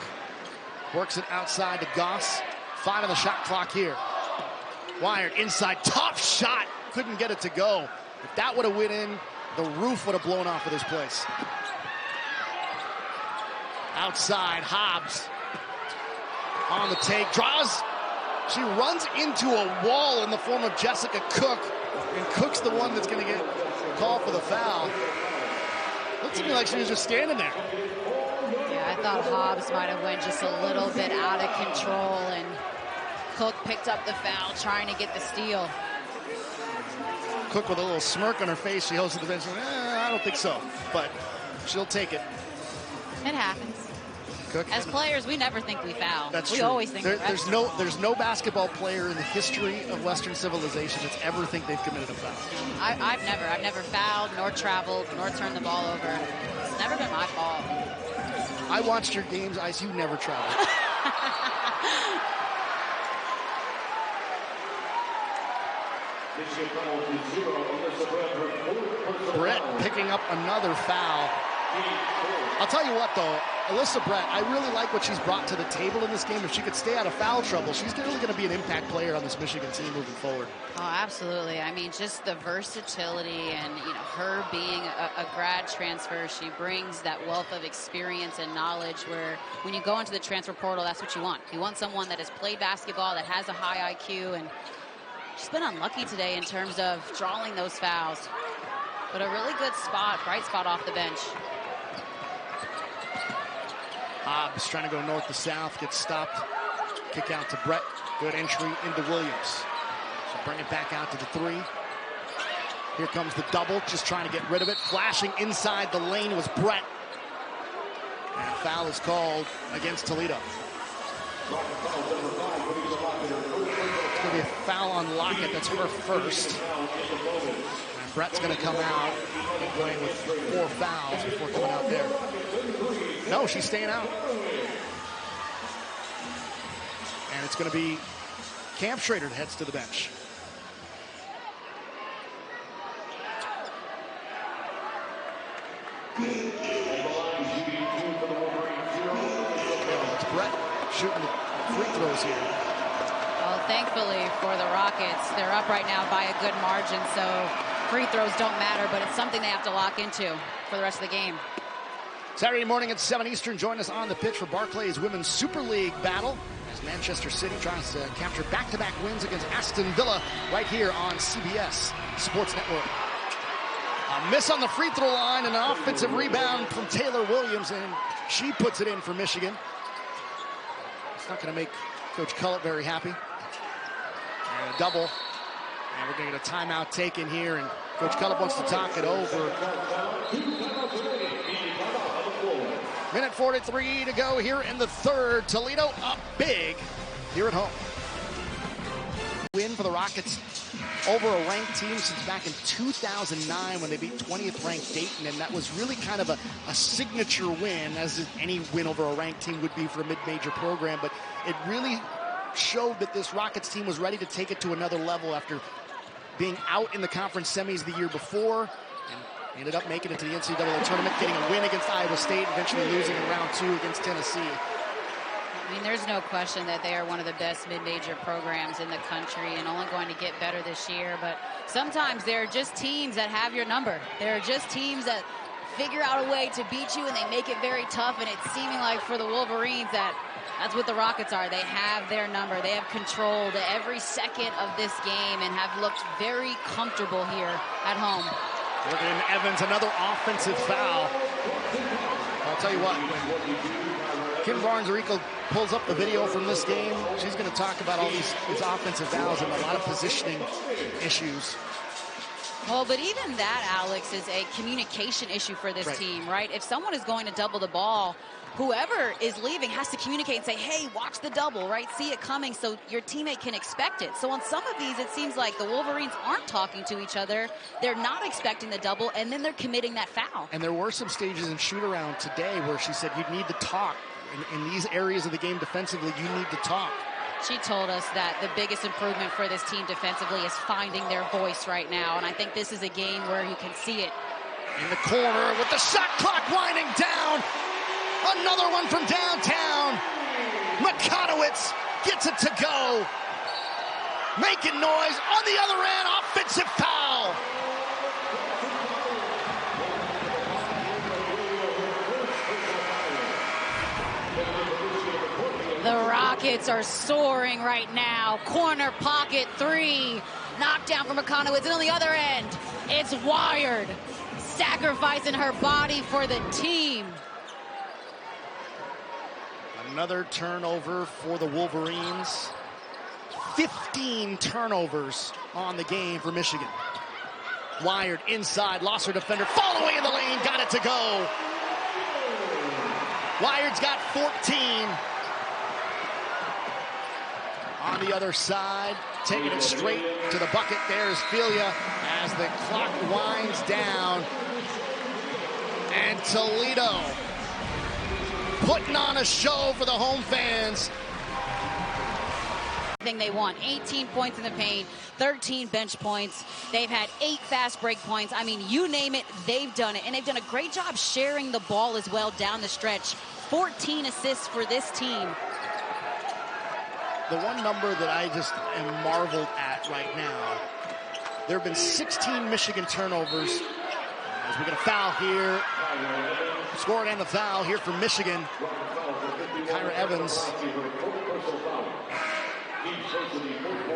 works it outside to Goss. 5 on the shot clock here. Wired inside, top shot, couldn't get it to go. If that would have went in, the roof would have blown off of this place. Outside, Hobbs on the take, draws. She runs into a wall in the form of Jessica Cook, and Cook's the one that's going to get called for the foul. Looks to me like she was just standing there. Yeah, I thought Hobbs might have went just a little bit out of control, and Cook picked up the foul, trying to get the steal. Cook with a little smirk on her face. She goes to the bench. I don't think so, but she'll take it. It happens. Cook. As players, we never think we foul. That's we true. always think there's no basketball player in the history of Western civilization that's ever think they've committed a foul. I've never fouled, nor traveled, nor turned the ball over. It's never been my fault. I watched your games, Ice. You never traveled. Brett picking up another foul. I'll tell you what, though, Alyssa Brett, I really like what she's brought to the table in this game. If she could stay out of foul trouble, she's really going to be an impact player on this Michigan team moving forward. Oh, absolutely. I mean, just the versatility and, her being a grad transfer, she brings that wealth of experience and knowledge where when you go into the transfer portal, that's what you want. You want someone that has played basketball, that has a high IQ, and she's been unlucky today in terms of drawing those fouls. But a really good spot, bright spot off the bench. Hobbs trying to go north to south, gets stopped. Kick out to Brett. Good entry into Williams. She'll bring it back out to the 3. Here comes the double, just trying to get rid of it. Flashing inside the lane was Brett. And a foul is called against Toledo. It's going to be a foul on Lockett. That's her first. And Brett's going to come out playing with 4 fouls before coming out there. No, she's staying out. And it's going to be Camp Schrader that heads to the bench. It's Brett shooting the free throws here. Well, thankfully for the Rockets, they're up right now by a good margin, so free throws don't matter, but it's something they have to lock into for the rest of the game. Saturday morning at 7 Eastern, join us on the pitch for Barclays Women's Super League battle as Manchester City tries to capture back-to-back wins against Aston Villa right here on CBS Sports Network. A miss on the free throw line and an offensive rebound from Taylor Williams, and she puts it in for Michigan. It's not going to make Coach Cullett very happy. And a double. And we're going to get a timeout taken here, and Coach Cullett wants to talk it over. Minute 43 to go here in the third. Toledo up big here at home. Win for the Rockets over a ranked team since back in 2009 when they beat 20th ranked Dayton, and that was really kind of a signature win, as any win over a ranked team would be for a mid-major program, but it really showed that this Rockets team was ready to take it to another level after being out in the conference semis the year before and Ended up making it to the NCAA tournament, getting a win against Iowa State, eventually losing in round 2 against Tennessee. I mean, there's no question that they are one of the best mid-major programs in the country and only going to get better this year. But sometimes there are just teams that have your number. There are just teams that figure out a way to beat you, and they make it very tough. And it's seeming like for the Wolverines that's what the Rockets are. They have their number. They have controlled every second of this game and have looked very comfortable here at home. Morgan Evans, another offensive foul. I'll tell you what, when Kim Barnes-Rico pulls up the video from this game, she's going to talk about all these offensive fouls and a lot of positioning issues. Well, but even that, Alex, is a communication issue for this team, right? If someone is going to double the ball, whoever is leaving has to communicate and say, hey, watch the double, right? See it coming so your teammate can expect it. So on some of these, it seems like the Wolverines aren't talking to each other. They're not expecting the double, and then they're committing that foul. And there were some stages in shoot-around today where she said you need to talk. In these areas of the game defensively, you need to talk. She told us that the biggest improvement for this team defensively is finding their voice right now, and I think this is a game where you can see it. In the corner with the shot clock winding down. Another one from downtown. Makonowitz gets it to go. Making noise on the other end. Offensive foul. The Rockets are soaring right now. Corner pocket 3. Knockdown from Makonowitz. And on the other end, it's Wired. Sacrificing her body for the team. Another turnover for the Wolverines. 15 turnovers on the game for Michigan. Wired inside, lost her defender, following in the lane, got it to go. Wired's got 14. On the other side, taking it straight to the bucket. There's Filia as the clock winds down. And Toledo putting on a show for the home fans. Thing they want, 18 points in the paint, 13 bench points. They've had 8 fast break points. I mean, you name it, they've done it. And they've done a great job sharing the ball as well down the stretch. 14 assists for this team. The one number that I just am marveled at right now, there have been 16 Michigan turnovers. As we get a foul here, scoring and the foul here for Michigan. Kyra Evans.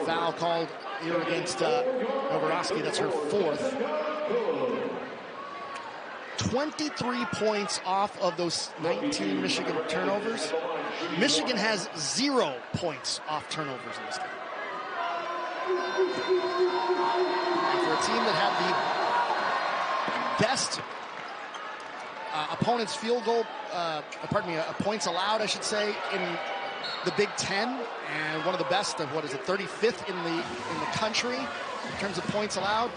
Foul called here against Novorosky. That's her 4th. 23 points off of those 19 Michigan turnovers. Michigan has 0 points off turnovers in this game. And for a team that had the best opponent's field goal, points allowed, I should say, in the Big Ten, and one of the best of 35th in the country in terms of points allowed.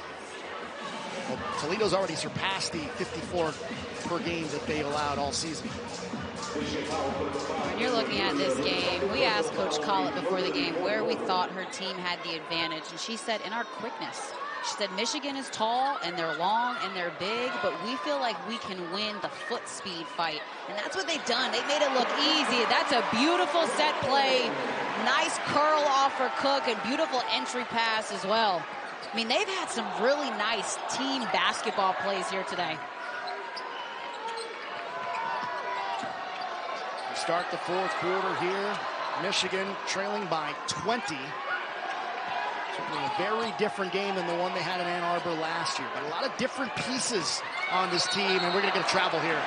Well, Toledo's already surpassed the 54 per game that they've allowed all season. When you're looking at this game, we asked Coach Collett before the game where we thought her team had the advantage, and she said in our quickness. She said Michigan is tall and they're long and they're big, but we feel like we can win the foot speed fight. And that's what they've done. They made it look easy. That's a beautiful set play. Nice curl off for Cook and beautiful entry pass as well. I mean, they've had some really nice team basketball plays here today. We start the 4th quarter here. Michigan trailing by 20. Certainly a very different game than the one they had in Ann Arbor last year. But a lot of different pieces on this team, and we're going to get a travel here.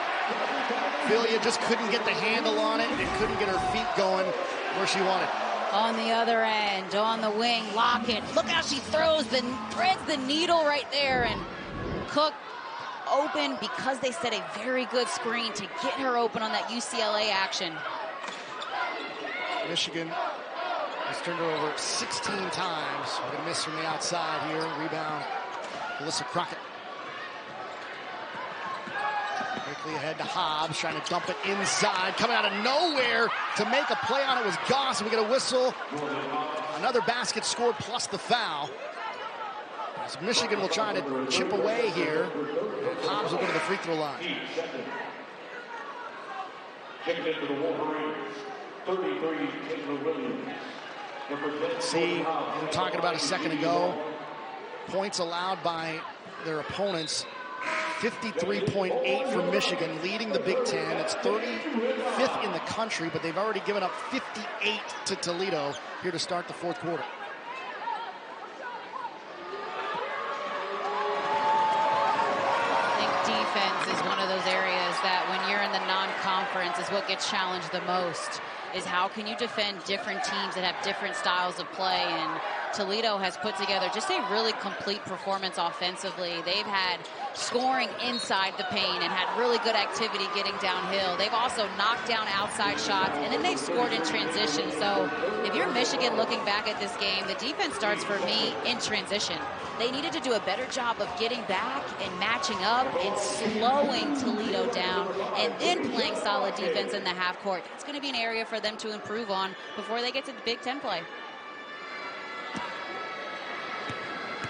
Filia just couldn't get the handle on it and couldn't get her feet going where she wanted. On the other end, on the wing, Lockett. Look how she threads the needle right there. And Cook open because they set a very good screen to get her open on that UCLA action. Michigan has turned her over 16 times. With a miss from the outside here. Rebound, Alyssa Crockett. Quickly ahead to Hobbs, trying to dump it inside. Coming out of nowhere to make a play on it was Goss. We get a whistle. Another basket scored plus the foul. As Michigan will try to chip away here. And Hobbs will go to the free throw line. Checking into the Wolverines, 33, Taylor Williams. See, we were talking about a second ago. Points allowed by their opponents. 53.8 for Michigan, leading the Big Ten. It's 35th in the country, but they've already given up 58 to Toledo here to start the fourth quarter. I think defense is one of those areas that when you're in the non-conference is what gets challenged the most, is how can you defend different teams that have different styles of play. And Toledo has put together just a really complete performance offensively. They've had scoring inside the paint and had really good activity getting downhill. They've also knocked down outside shots, and then they've scored in transition. So if you're Michigan looking back at this game, the defense starts for me in transition. They needed to do a better job of getting back and matching up and slowing Toledo down and then playing solid defense in the half court. It's going to be an area for them to improve on before they get to the Big Ten play.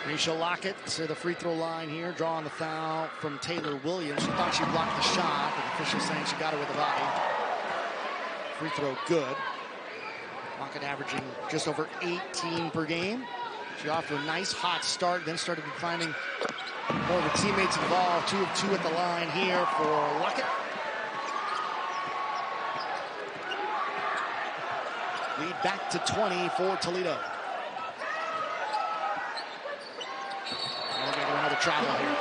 Risha Lockett to the free throw line here, drawing the foul from Taylor Williams. She thought she blocked the shot, but the official saying she got it with the body. Free throw good. Lockett averaging just over 18 per game. She off to a nice hot start, then started finding more of her teammates involved. 2 of 2 at the line here for Lockett. Lead back to 20 for Toledo. Another travel here.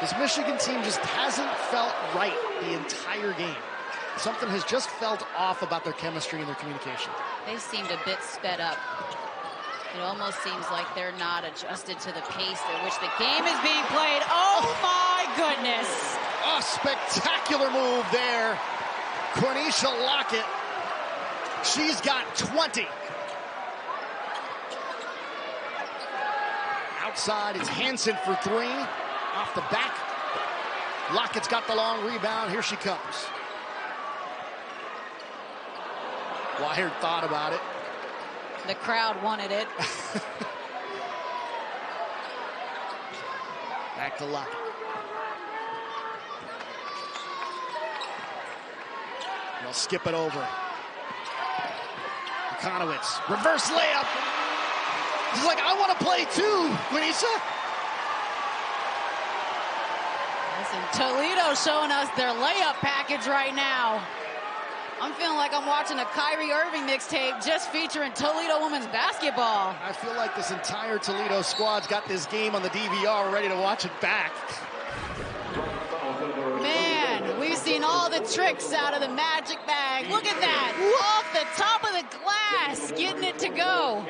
This Michigan team just hasn't felt right the entire game. Something has just felt off about their chemistry and their communication. They seemed a bit sped up. It almost seems like they're not adjusted to the pace at which the game is being played. Oh my goodness. A spectacular move there. Cornisha Lockett. She's got 20. Outside, it's Hansen for 3. Off the back. Lockett's got the long rebound. Here she comes. Wired thought about it. The crowd wanted it. Back to Lockett. They'll skip it over. Konowitz, reverse layup. He's like, I want to play too, Quinisa. Listen, Toledo showing us their layup package right now. I'm feeling like I'm watching a Kyrie Irving mixtape just featuring Toledo women's basketball. I feel like this entire Toledo squad's got this game on the DVR ready to watch it back. Man, we've seen all the tricks out of the magic bag. Look at that. Off the top of the glass, getting it to go.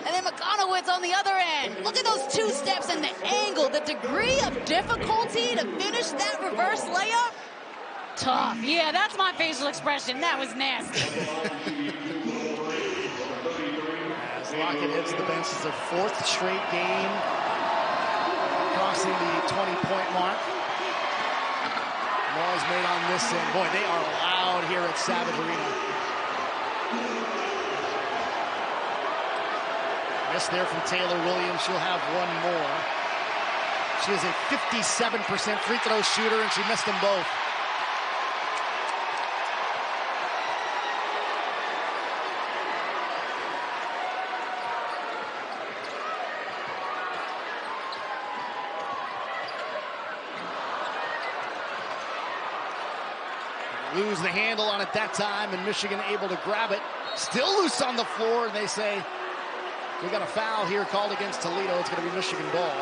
And then McConowitz on the other end. Look at those 2 steps and the angle, the degree of difficulty to finish that reverse layup. Tough. Yeah, that's my facial expression. That was nasty. As Lockett hits the bench, it's their 4th straight game, crossing the 20-point mark. Noise made on this end. Boy, they are loud here at Savage Arena. Miss there from Taylor Williams. She'll have one more. She is a 57% free throw shooter, and she missed them both. Lose the handle on it that time, and Michigan able to grab it. Still loose on the floor, and they say, we got a foul here called against Toledo. It's going to be Michigan ball.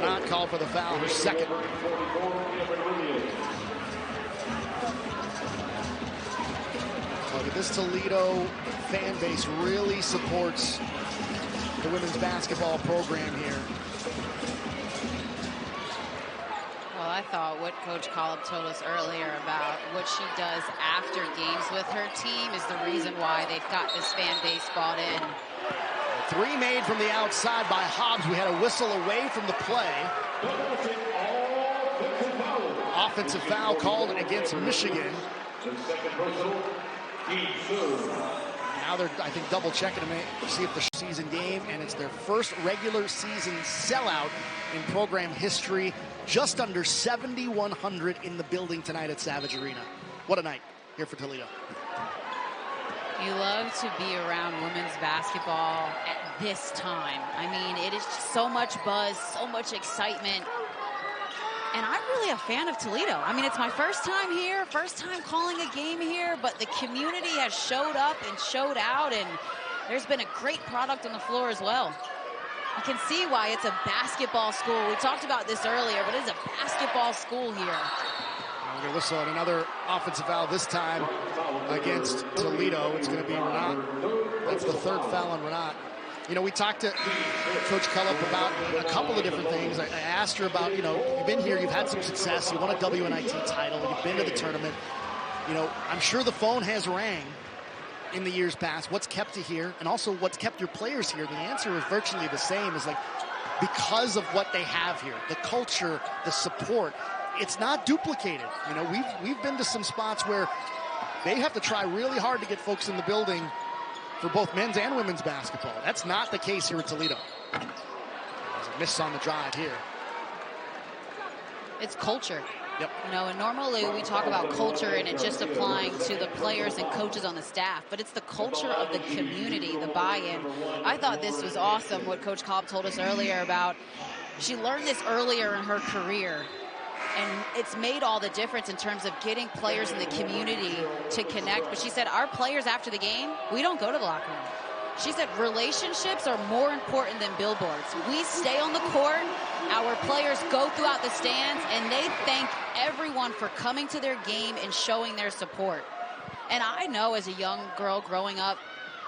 Not called for the foul, her second. Look at this Toledo fan base really supports the women's basketball program here. Well, I thought what Coach Collop told us earlier about what she does after games with her team is the reason why they've got this fan base bought in. 3 made from the outside by Hobbs. We had a whistle away from the play. Offensive foul called against Michigan. The second personal, he serves. Now they're, I think, double checking to see if the season game, and it's their first regular season sellout in program history. Just under 7,100 in the building tonight at Savage Arena. What a night here for Toledo. You love to be around women's basketball at this time. I mean, it is just so much buzz, so much excitement. And I'm really a fan of Toledo. I mean, it's my first time here, first time calling a game here, but the community has showed up and showed out, and there's been a great product on the floor as well. You can see why it's a basketball school. We talked about this earlier, but it's a basketball school here. We're going to whistle on another offensive foul, this time against Toledo. It's going to be Renat. That's the third foul on Renat. You know, we talked to Coach Cullup about a couple of different things. I asked her about, you know, you've been here, you've had some success, you won a WNIT title, you've been to the tournament. You know, I'm sure the phone has rang in the years past. What's kept you here, and also what's kept your players here? The answer is virtually the same. Is like, because of what they have here, the culture, the support. It's not duplicated. You know, we've been to some spots where they have to try really hard to get folks in the building for both men's and women's basketball. That's not the case here at Toledo. There's a miss on the drive here. It's culture. Yep. You know, and normally we talk about culture and it just applying to the players and coaches on the staff, but it's the culture of the community, the buy-in. I thought this was awesome, what Coach Cobb told us earlier about, she learned this earlier in her career. And it's made all the difference in terms of getting players in the community to connect. But she said, our players after the game, we don't go to the locker room. She said, relationships are more important than billboards. We stay on the court, our players go throughout the stands, and they thank everyone for coming to their game and showing their support. And I know as a young girl growing up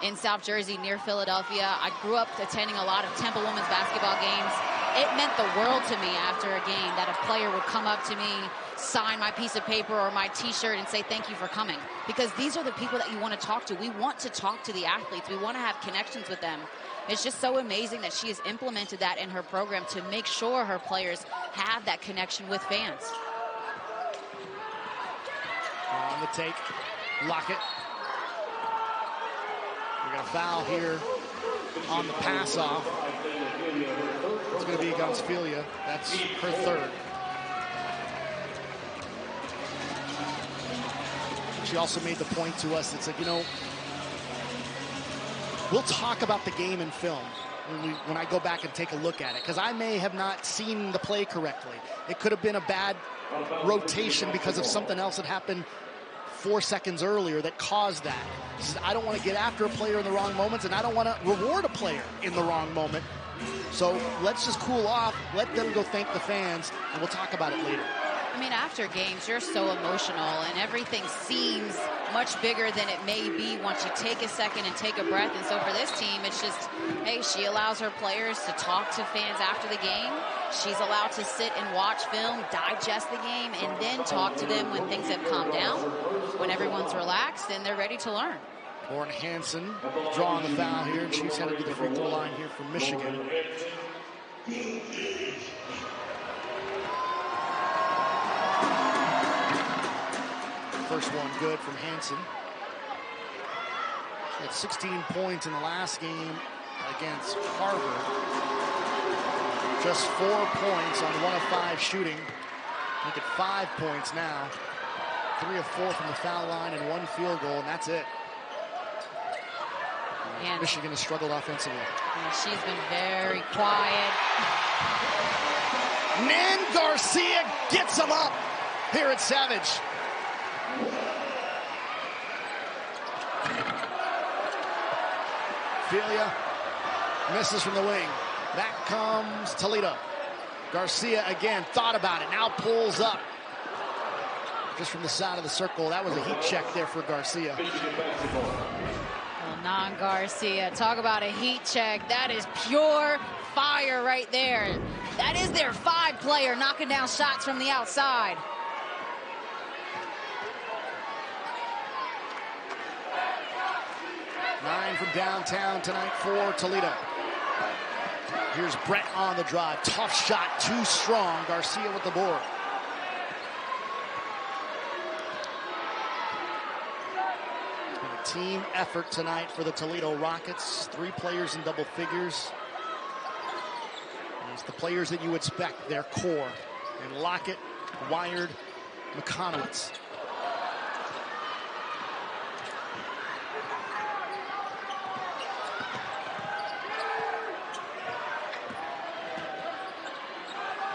in South Jersey near Philadelphia, I grew up attending a lot of Temple women's basketball games. It meant the world to me after a game that a player would come up to me, sign my piece of paper or my t-shirt and say thank you for coming. Because these are the people that you want to talk to. We want to talk to the athletes. We want to have connections with them. It's just so amazing that she has implemented that in her program to make sure her players have that connection with fans. On the take, Lockett. We're going to foul here on the pass off. It's going to be against Filia. That's her third. She also made the point to us that said, you know, we'll talk about the game in film when I go back and take a look at it, because I may have not seen the play correctly. It could have been a bad rotation because of something else that happened 4 seconds earlier that caused that. She says, I don't want to get after a player in the wrong moments, and I don't want to reward a player in the wrong moment. So let's just cool off, let them go thank the fans, and we'll talk about it later. I mean, after games, you're so emotional, and everything seems much bigger than it may be once you take a second and take a breath. And so for this team, it's just, hey, she allows her players to talk to fans after the game. She's allowed to sit and watch film, digest the game, and then talk to them when things have calmed down, when everyone's relaxed and they're ready to learn. Lauren Hansen drawing the foul here, and she's headed to the free throw line here from Michigan. First one good from Hansen. She had 16 points in the last game against Harvard. Just 4 points on 1 of 5 shooting. Make it 5 points now. 3 of 4 from the foul line and 1 field goal, and that's it. And Michigan has struggled offensively. And she's been very quiet. Nan Garcia gets them up here at Savage. Filia misses from the wing. Back comes Toledo. Garcia again thought about it. Now pulls up. Just from the side of the circle. That was a heat check there for Garcia. Well, Nan Garcia, talk about a heat check. That is pure fire right there. That is their 5 player knocking down shots from the outside. Nine from downtown tonight for Toledo. Here's Brett on the drive. Tough shot, too strong. Garcia with the board. team effort tonight for the Toledo Rockets. 3 players in double figures. It's the players that you expect, their core. And Lockett, Wired, McConowitz.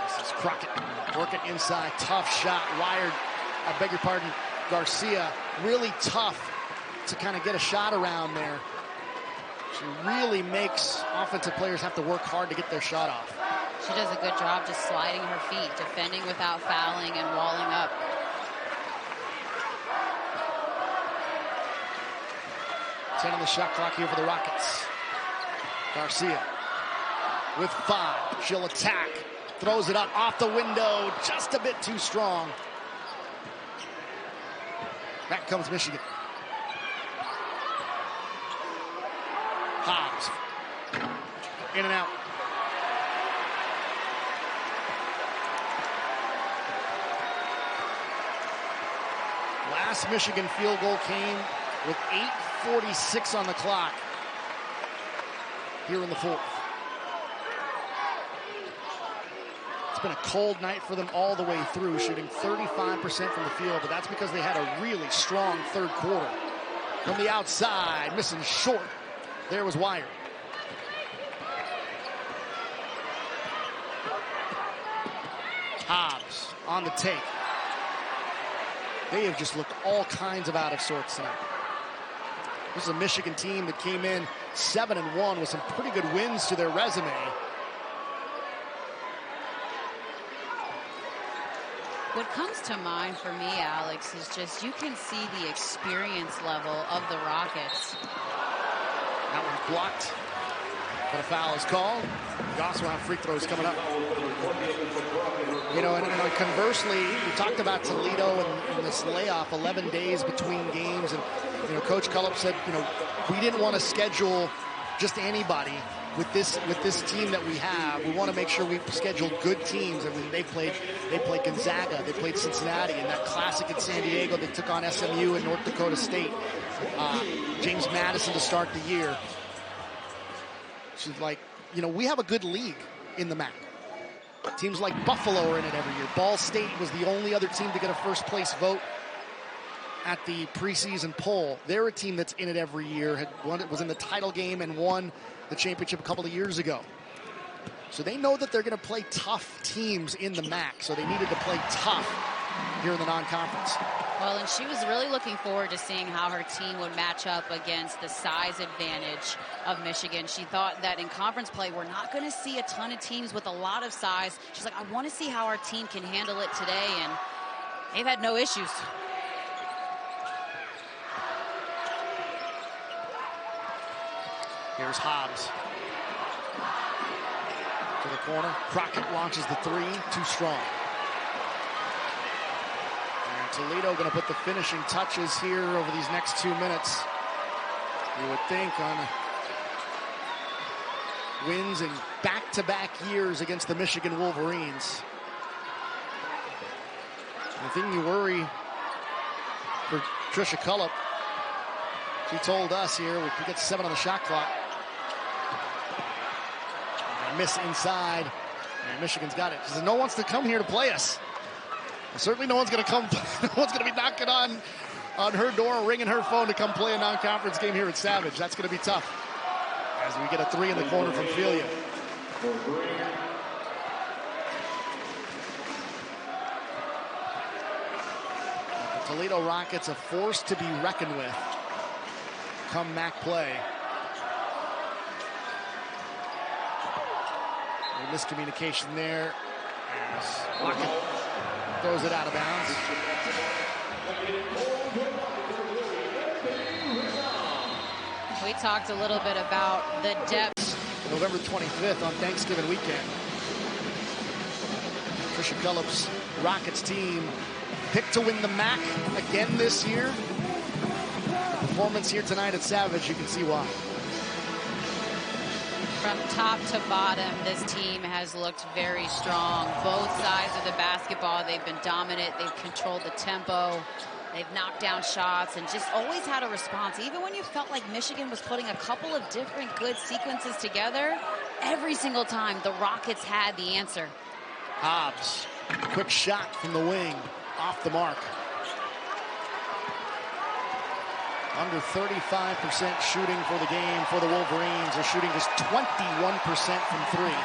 This is Crockett working inside, tough shot. Wired, I beg your pardon, Garcia, really tough to kind of get a shot around there. She really makes offensive players have to work hard to get their shot off. She does a good job just sliding her feet, defending without fouling and walling up. On the shot clock here for the Rockets. Garcia with 5. She'll attack. Throws it up off the window. Just a bit too strong. Back comes Michigan. Hobbs. In and out. Last Michigan field goal came with 8:46 on the clock here in the 4th. It's been a cold night for them all the way through, shooting 35% from the field, but that's because they had a really strong 3rd quarter. From the outside, missing short. There was Wired. Hobbs on the take. They have just looked all kinds of out of sorts tonight. This is a Michigan team that came in 7-1 with some pretty good wins to their resume. What comes to mind for me, Alex, is just you can see the experience level of the Rockets. That one's blocked, but a foul is called. We also have free throws coming up. You know, and conversely, we talked about Toledo and this layoff, 11 days between games, and you know, Coach Cullup said, you know, we didn't want to schedule just anybody with this team that we have. We want to make sure we schedule good teams. I mean, they played Gonzaga, they played Cincinnati, and that classic in San Diego. They took on SMU and North Dakota State. James Madison to start the year. She's like, you know, we have a good league in the MAC. Teams like Buffalo are in it every year. Ball State was the only other team to get a first place vote at the preseason poll. They're a team that's in it every year. Was in the title game and won the championship a couple of years ago. So they know that they're going to play tough teams in the MAC. So they needed to play tough here in the non-conference. Well, and she was really looking forward to seeing how her team would match up against the size advantage of Michigan. She thought that in conference play, we're not going to see a ton of teams with a lot of size. She's like, I want to see how our team can handle it today, and they've had no issues. Here's Hobbs. To the corner. Crockett launches the 3. Too strong. And Toledo going to put the finishing touches here over these next 2 minutes. You would think on wins in back-to-back years against the Michigan Wolverines. The thing you worry for Tricia Cullup, she told us here, we get 7 on the shot clock. Miss inside, and Michigan's got it. She says, no one wants to come here to play us. Well, certainly no one's going to come. No one's going to be knocking on her door, ringing her phone to come play a non-conference game here at Savage. That's going to be tough. As we get a 3 in the corner from Filia. The Toledo Rockets, a force to be reckoned with come MAC play. Miscommunication there. Lockett throws it out of bounds. We talked a little bit about the depth. November 25th on Thanksgiving weekend. Tricia Cullup's Rockets team picked to win the MAC again this year. The performance here tonight at Savage, you can see why. From top to bottom, this team has looked very strong. Both sides of the basketball, they've been dominant. They've controlled the tempo. They've knocked down shots and just always had a response. Even when you felt like Michigan was putting a couple of different good sequences together, every single time the Rockets had the answer. Hobbs, quick shot from the wing, off the mark. Under 35% shooting for the game for the Wolverines. They're shooting just 21% from three.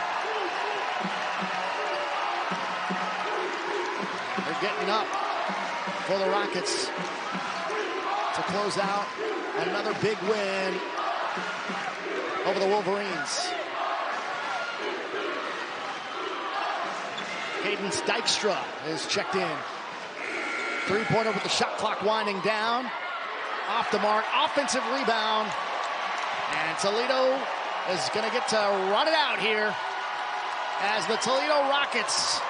They're getting up for the Rockets to close out another big win over the Wolverines. Cadence Dykstra is checked in. Three-pointer with the shot clock winding down. Off the mark, offensive rebound. And Toledo is going to get to run it out here as the Toledo Rockets,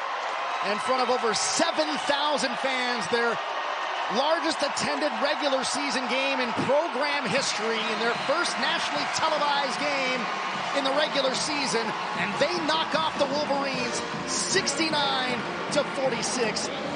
in front of over 7,000 fans, their largest attended regular season game in program history, in their first nationally televised game in the regular season, and they knock off the Wolverines 69-46.